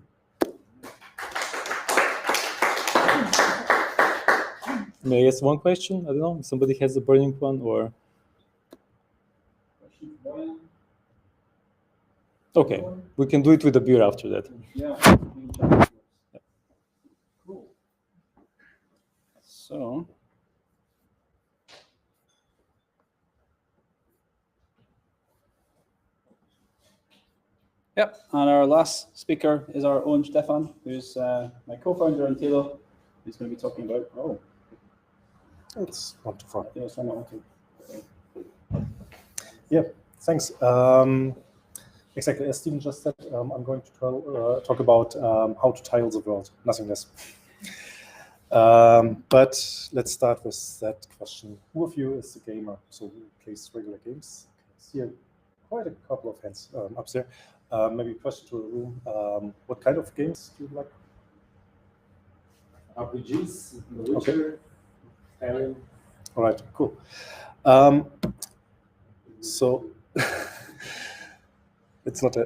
May I ask one question? I don't know if somebody has a burning one or. Okay, we can do it with a beer after that. Yeah. Cool. So. Yep, and our last speaker is our Owen Stefan, who's my co-founder in Tilo. He's going to be talking about, That's wonderful. yeah, so not to. Yeah, thanks. Exactly, as Stephen just said, I'm going to talk about how to tile the world, nothing less. But let's start with that question. Who of you is a gamer? So who plays regular games? Okay, see quite a couple of hands up there. Maybe a question to the room. What kind of games do you like? RPGs, The Witcher, Skyrim. All right, cool. So let's not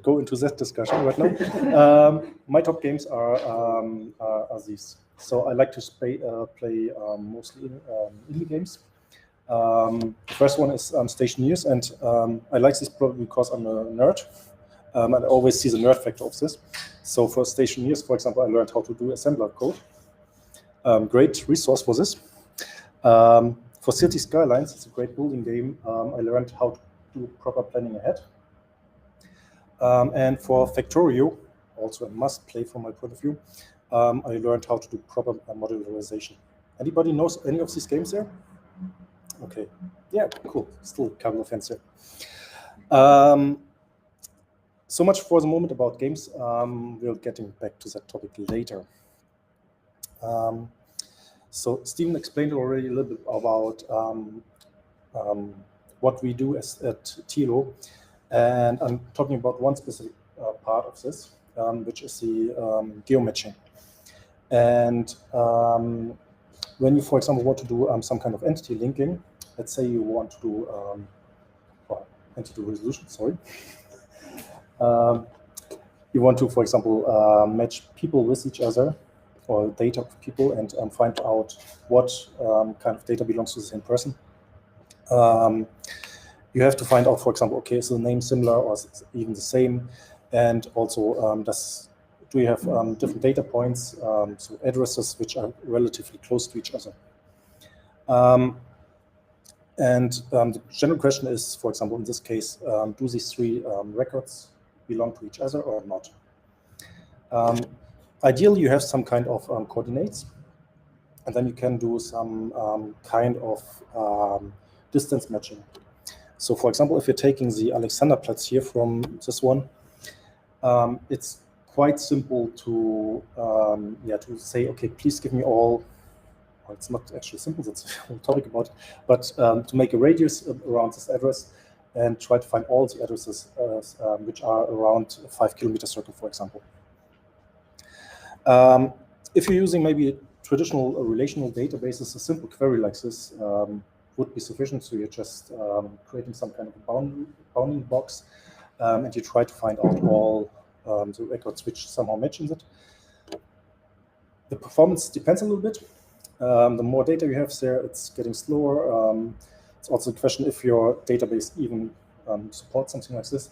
go into that discussion right now. My top games are these. So I like to play mostly indie games. The first one is Stationeers, and I like this probably because I'm a nerd. And I always see the nerd factor of this. So for Stationeers, for example, I learned how to do assembler code. Great resource for this. For City Skylines, it's a great building game. I learned how to do proper planning ahead. And for Factorio, also a must play from my point of view, I learned how to do proper modularization. Anybody knows any of these games there? Okay, yeah, cool. Still a couple of hands here. So much for the moment about games. We'll getting back to that topic later. So Stephen explained already a little bit about what we do at Tilo, and I'm talking about one specific part of this, which is the Geo Matching. And when you, for example, want to do some kind of entity linking, let's say you want to do entity resolution, sorry. You want to, for example, match people with each other, or data of people, and find out what kind of data belongs to the same person. You have to find out, for example, okay, is the name similar or is it even the same? And also, do you have different data points, so addresses which are relatively close to each other? The general question is, for example, in this case, do these 3 records belong to each other or not? Ideally, you have some kind of coordinates, and then you can do some kind of distance matching. So, for example, if you're taking the Alexanderplatz here from this one, it's quite simple to say, okay, please give me all. Well, it's not actually simple. That's a whole topic about it, but to make a radius around this address and try to find all the addresses which are around a 5-kilometer circle, for example. If you're using maybe traditional relational databases, a simple query like this would be sufficient. So you're just creating some kind of bounding box, and you try to find out all the records which somehow match in it. The performance depends a little bit. The more data you have there, it's getting slower. It's also a question if your database even supports something like this.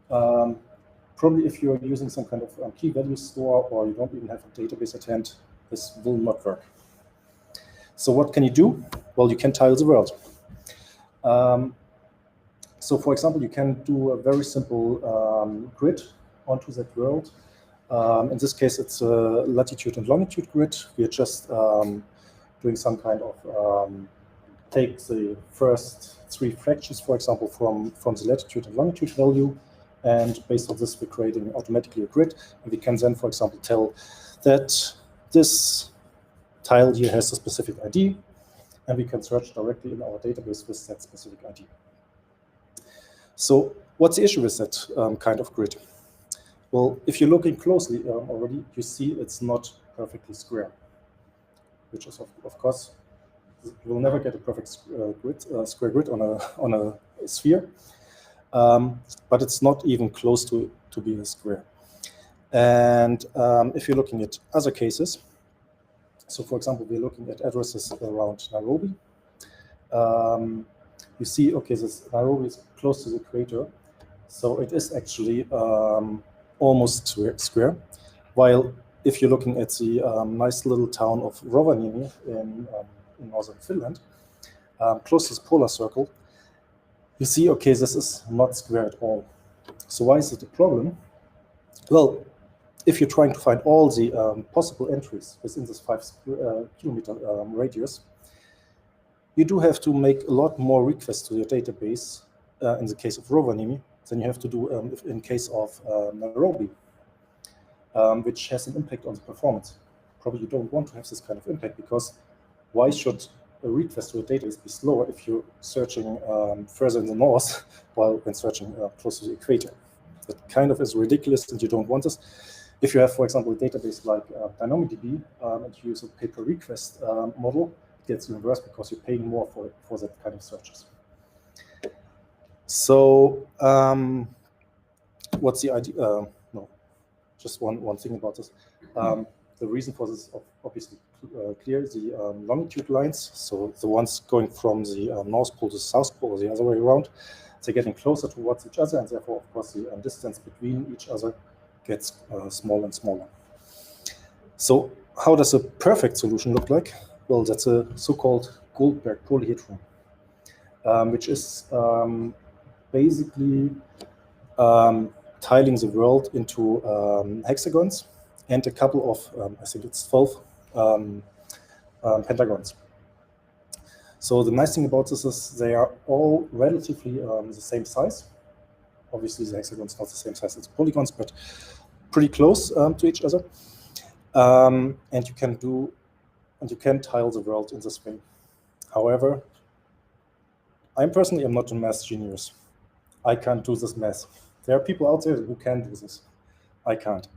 Probably if you're using some kind of key value store, or you don't even have a database at hand, this will not work. So what can you do? Well, you can tile the world. So for example, you can do a very simple grid onto that world. In this case, it's a latitude and longitude grid. We are just doing some kind of take the first 3 fractions, for example, from the latitude and longitude value, and based on this, we're creating automatically a grid. And we can then, for example, tell that this tile here has a specific ID, and we can search directly in our database with that specific ID. So what's the issue with that kind of grid? Well, if you're looking closely already, you see it's not perfectly square, which is, of course, you will never get a perfect square grid on a sphere, but it's not even close to being a square. And if you're looking at other cases, so for example, we're looking at addresses around Nairobi. You see, okay, this Nairobi is close to the equator, so it is actually almost square. While if you're looking at the nice little town of Rovaniemi in northern Finland, close to the polar circle, you see, okay, this is not square at all. So why is it a problem? Well, if you're trying to find all the possible entries within this 5 kilometer radius, you do have to make a lot more requests to your database in the case of Rovaniemi than you have to do in case of Nairobi, which has an impact on the performance. Probably you don't want to have this kind of impact, because why should a request to a database be slower if you're searching further in the north while when searching close to the equator? That kind of is ridiculous, and you don't want this. If you have, for example, a database like DynamoDB and you use a pay-per-request model, it gets even worse because you're paying more for that kind of searches. So what's the idea? No, just one thing about this. The reason for this is obviously clear. The longitude lines, so the ones going from the North Pole to the South Pole, or the other way around, they're getting closer towards each other, and therefore, of course, the distance between each other gets smaller and smaller. So how does a perfect solution look like? Well, that's a so-called Goldberg polyhedron, which is basically tiling the world into hexagons and a couple of, I think it's 12 pentagons. So the nice thing about this is they are all relatively the same size. Obviously, the hexagon's not the same size as polygons, but pretty close to each other. And you can tile the world in this way. However, I personally am not a math genius. I can't do this math. There are people out there who can do this. I can't.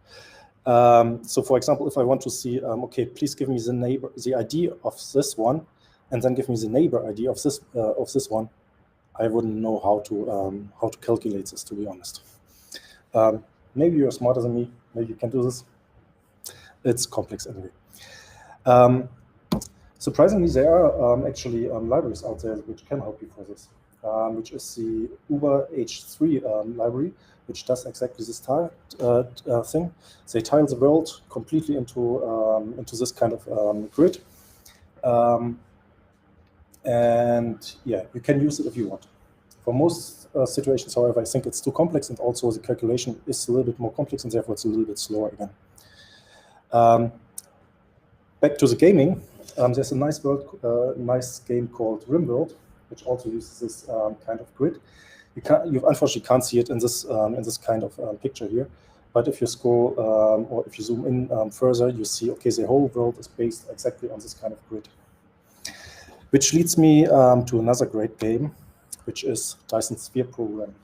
So, for example, if I want to see, okay, please give me the ID of this one, and then give me the neighbor ID of this one, I wouldn't know how to calculate this, to be honest. Maybe you're smarter than me. Maybe you can do this. It's complex anyway. Surprisingly, there are actually libraries out there which can help you for this, which is the Uber H3 library, which does exactly this thing. They tile the world completely into this kind of grid. And yeah, you can use it if you want. For most situations, however, I think it's too complex, and also the calculation is a little bit more complex, and therefore it's a little bit slower again. Back to the gaming, there's a nice game called RimWorld, which also uses this kind of grid. You unfortunately can't see it in this kind of picture here, but if you scroll or if you zoom in further, you see, okay, the whole world is based exactly on this kind of grid. Which leads me to another great game, which is Dyson Sphere Program.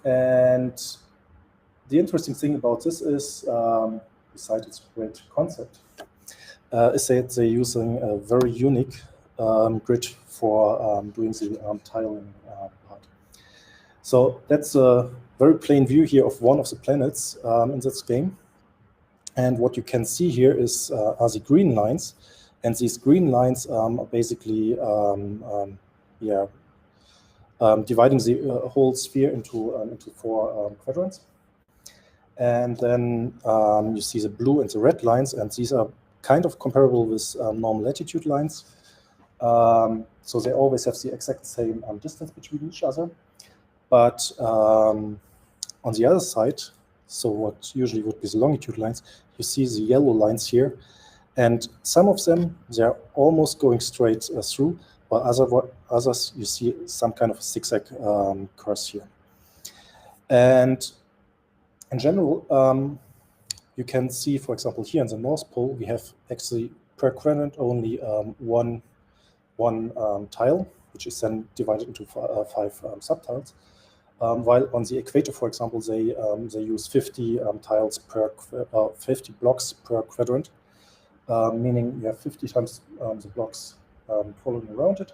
And the interesting thing about this is, besides its great concept, is that they're using a very unique grid for doing the tiling part. So that's a very plain view here of one of the planets in this game. And what you can see here is are the green lines. And these green lines are basically dividing the whole sphere into 4 quadrants. And then you see the blue and the red lines, and these are kind of comparable with normal latitude lines. So they always have the exact same distance between each other. But on the other side, so what usually would be the longitude lines, you see the yellow lines here. And some of them, they're almost going straight through, while others, you see some kind of zigzag course here. And in general, you can see, for example, here in the North Pole, we have actually per quadrant only one tile, which is then divided into 5 subtiles. While on the equator, for example, they use 50 tiles per 50 blocks per quadrant, meaning you have 50 times the blocks following around it.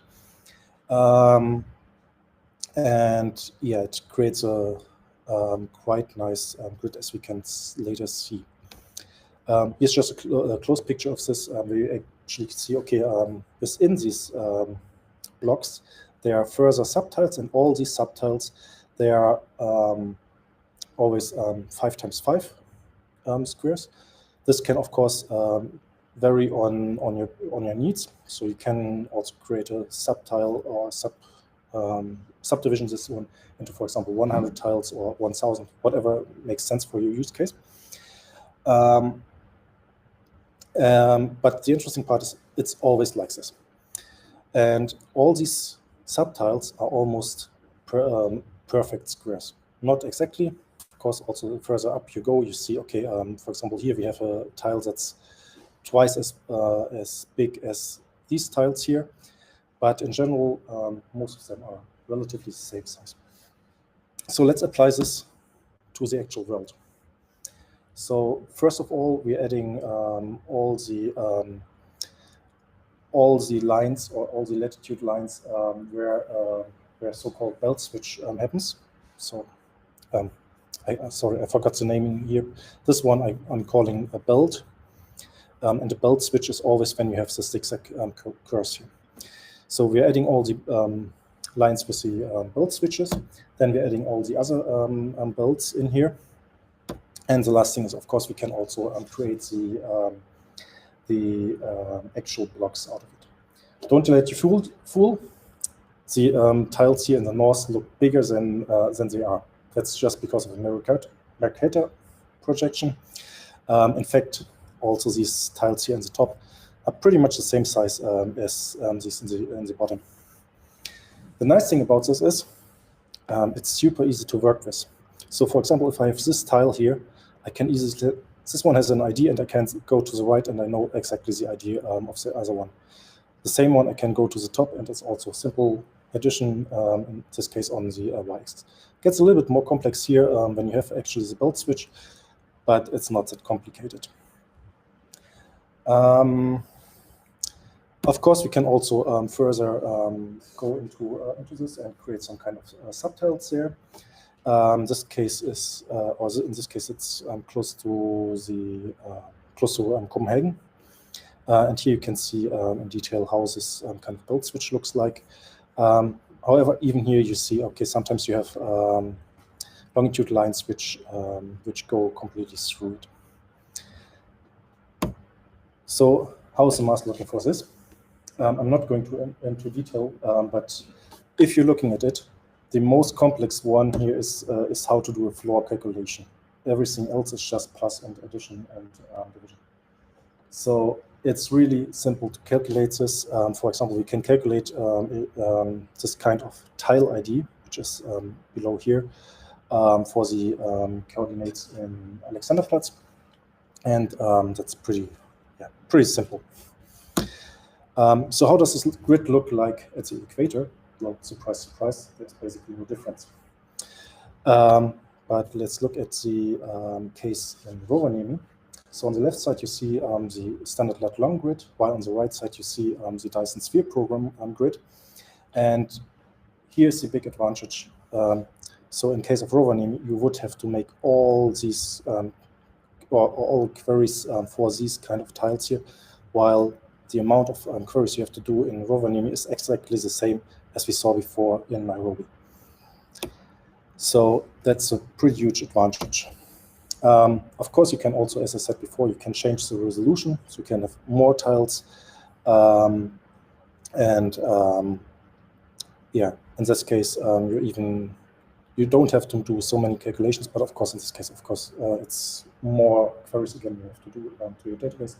And yeah, it creates a quite nice grid, as we can later see. Here's just a close picture of this, where you actually see, okay, within these blocks, there are further subtiles, and all these subtiles, they are always 5 times 5 squares. This can, of course, vary on your needs. So you can also create a subtile or subdivision this one into, for example, 100 tiles or 1,000, whatever makes sense for your use case. But the interesting part is it's always like this. And all these subtiles are almost perfect squares. Not exactly. Of course, also further up you go, you see, okay, for example, here we have a tile that's twice as big as these tiles here. But in general, most of them are relatively the same size. So let's apply this to the actual world. So first of all, we're adding all the lines, or all the latitude lines where so-called belt switch happens. So sorry, I forgot the naming here. This one I'm calling a belt, and the belt switch is always when you have the zigzag curves here. So we're adding all the lines with the belt switches. Then we're adding all the other belts in here. And the last thing is, of course, we can also create the actual blocks out of it. Don't let you fool. The tiles here in the north look bigger than they are. That's just because of the Mercator projection. In fact, also these tiles here in the top are pretty much the same size as these in the bottom. The nice thing about this is it's super easy to work with. So for example, if I have this tile here, I can easily, this one has an ID, and I can go to the right and I know exactly the ID of the other one. The same one, I can go to the top, and it's also a simple addition, in this case on the y-axis. Gets a little bit more complex here when you have actually the belt switch, but it's not that complicated. Of course, we can also further go into this and create some kind of subtiles there. This case is, or in this case, it's close to Copenhagen, and here you can see in detail how this kind of belt switch looks like. However, even here you see, okay, sometimes you have longitude lines which go completely through it. So how is the master looking for this? I'm not going to into detail, but if you're looking at it, the most complex one here is how to do a floor calculation. Everything else is just plus and addition and division. So it's really simple to calculate this. For example, we can calculate this kind of tile ID, which is below here, for the coordinates in Alexanderplatz. And that's pretty simple. So how does this grid look like at the equator? Well, surprise, surprise, there's basically no difference. But let's look at the case in Rovaniemi. So on the left side, you see the standard lat long grid, while on the right side, you see the Dyson sphere program grid. And here's the big advantage. So in case of Rovaniemi, you would have to make all these, or all queries for these kind of tiles here, while the amount of queries you have to do in Rovaniemi is exactly the same as we saw before in Nairobi. So that's a pretty huge advantage. Of course, you can also, as I said before, you can change the resolution, so you can have more tiles. Yeah, in this case, you don't have to do so many calculations, but of course, in this case, it's more queries again you have to do to your database.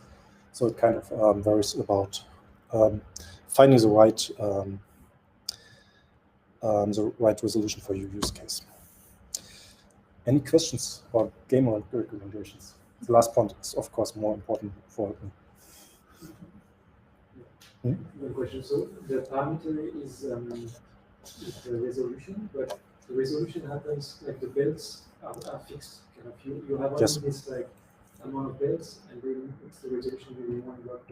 So it kind of varies about finding the right resolution for your use case. Any questions or game recommendations? The last point is, of course, more important for me. One question. So the parameter is the resolution, but the resolution happens like the belts are fixed. Kind of you have Yes. this like amount of belts, and then it's the resolution within one block.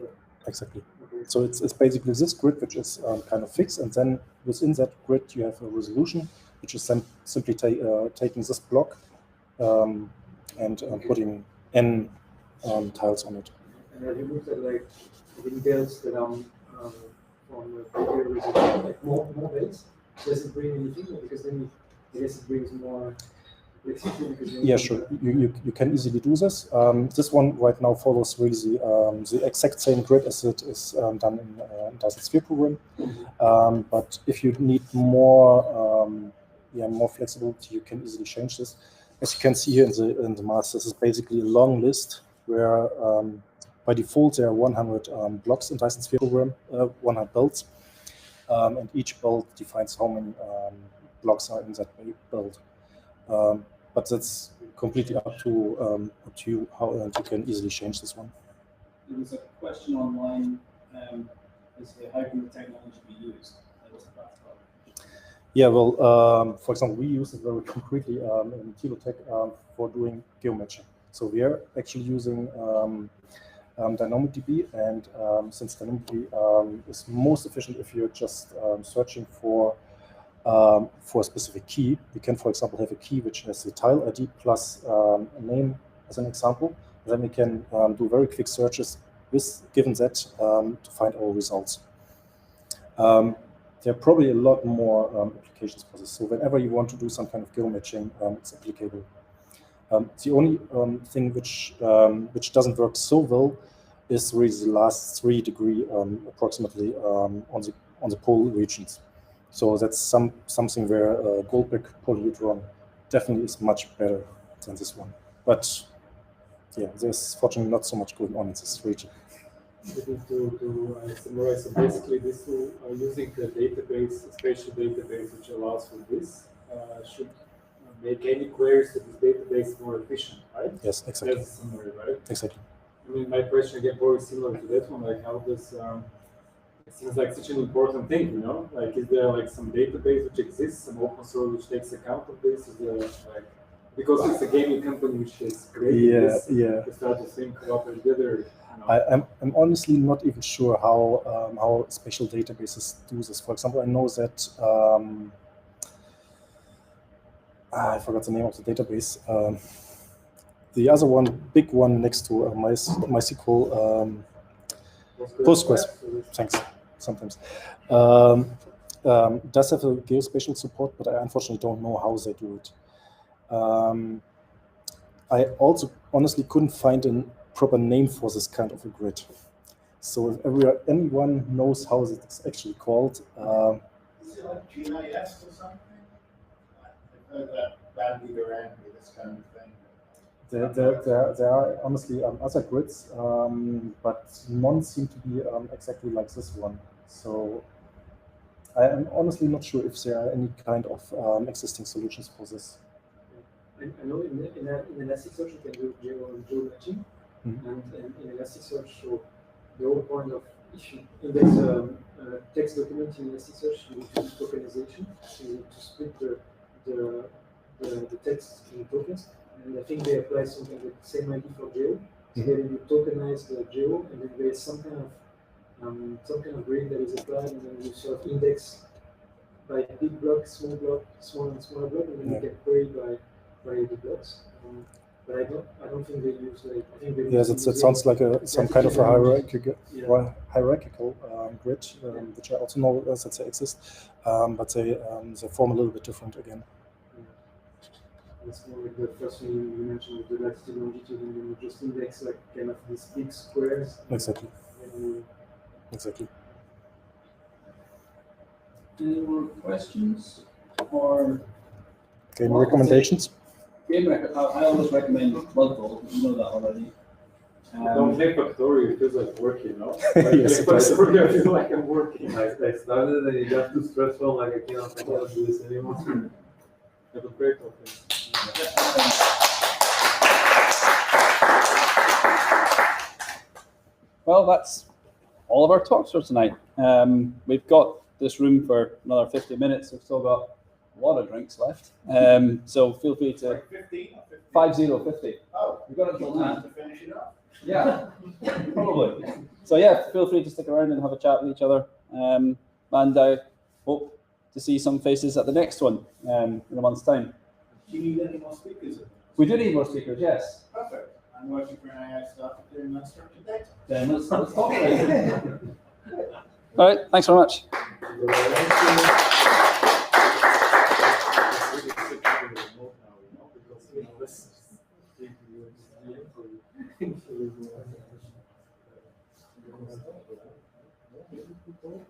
Exactly. Okay. So it's basically this grid which is kind of fixed, and then within that grid you have a resolution which is simply taking this block and putting n tiles on it. And have you looked at like having belts that are from the bigger resolution, like more belts? Does it bring anything? Because then I guess it brings more flexibility. Because Yeah, sure. You can easily do this. This one right now follows really the exact same grid as it is done in Dyson Sphere program. But if you need more flexibility, you can easily change this. As you can see here in the master, this is basically a long list where by default there are 100 blocks in Dyson Sphere program, 100 belts, and each belt defines how many blocks are in that belt. But that's completely up to you how you can easily change this one. There was a question online as to how can the technology be used? Yeah, well, for example, we use it very concretely in Tilo Tech for doing Geo Matching. So we are actually using DynamicDB, and since DynamicDB is most efficient if you're just searching for a specific key, you can, for example, have a key which has a tile ID plus a name as an example. Then we can do very quick searches given that to find our results. There are probably a lot more applications for this. So whenever you want to do some kind of Geo matching, it's applicable. The only thing which doesn't work so well is really the last 3 degree approximately on the pole regions. So that's something where Goldberg polyhedron definitely is much better than this one. But yeah, there's fortunately not so much going on in this region. To summarize, so basically this tool using a database, a spatial database which allows for this, should make any queries to this database more efficient, right? Yes, exactly. That's a summary, right? Exactly. I mean, my question again probably similar to that one, like how does it seems like such an important thing, you know? Like, is there like some database which exists, some open source which takes account of this? Is there like, because it's a gaming company which is creating this, to start to think about it together. You know? I'm honestly not even sure how spatial databases do this. For example, I know that I forgot the name of the database. The other one, big one next to MySQL, Postgres. Thanks. Sometimes does have a geospatial support, but I unfortunately don't know how they do it. I also honestly couldn't find a proper name for this kind of a grid. So if anyone knows how it's actually called. Is it like GIS or something? I've heard that bandied around with this kind of thing. There are honestly other grids, but none seem to be exactly like this one. So I am honestly not sure if there are any kind of existing solutions for this. I know in Elasticsearch you can do Geo Matching, and in Elasticsearch, so the whole point of if you index a text document in Elasticsearch, you need to do tokenization, so you need to split the text in tokens, and I think they apply something like the same idea for Geo. So then you tokenize the Geo, and then there is some kind of grid that is applied, and then you sort of index by big block, small block, small and smaller block, and then you can query by the blocks. But I don't think they use like. I think they yes, it sounds like some kind of a hierarchical grid, which I also know that they exist, but they form a little bit different again. It's more like the first thing you mentioned with the latitude, longitude, and then you just index like kind of these big squares. Exactly. And Exactly. Any more questions or Game recommendations? I always recommend OneFootball. You know that already. Don't play Factorio, it feels like working, no? Yes, it does. Factorio, I feel like I'm working. I started and it got too stressful, like I cannot do this anymore. Have a great conference. Well, that's all of our talks for tonight. We've got this room for another 50 minutes. We've still got a lot of drinks left. So feel free to... Like 15 or 50? 50. Oh, We've got it until now. to finish it up. Yeah, probably. So yeah, feel free to stick around and have a chat with each other. And I hope to see some faces at the next one in a month's time. Do you need any more speakers? We do need more speakers, yes. Perfect. I'm working for an AI startup doing unstructured data. Then let's talk about it. All right, thanks very much. Thank you.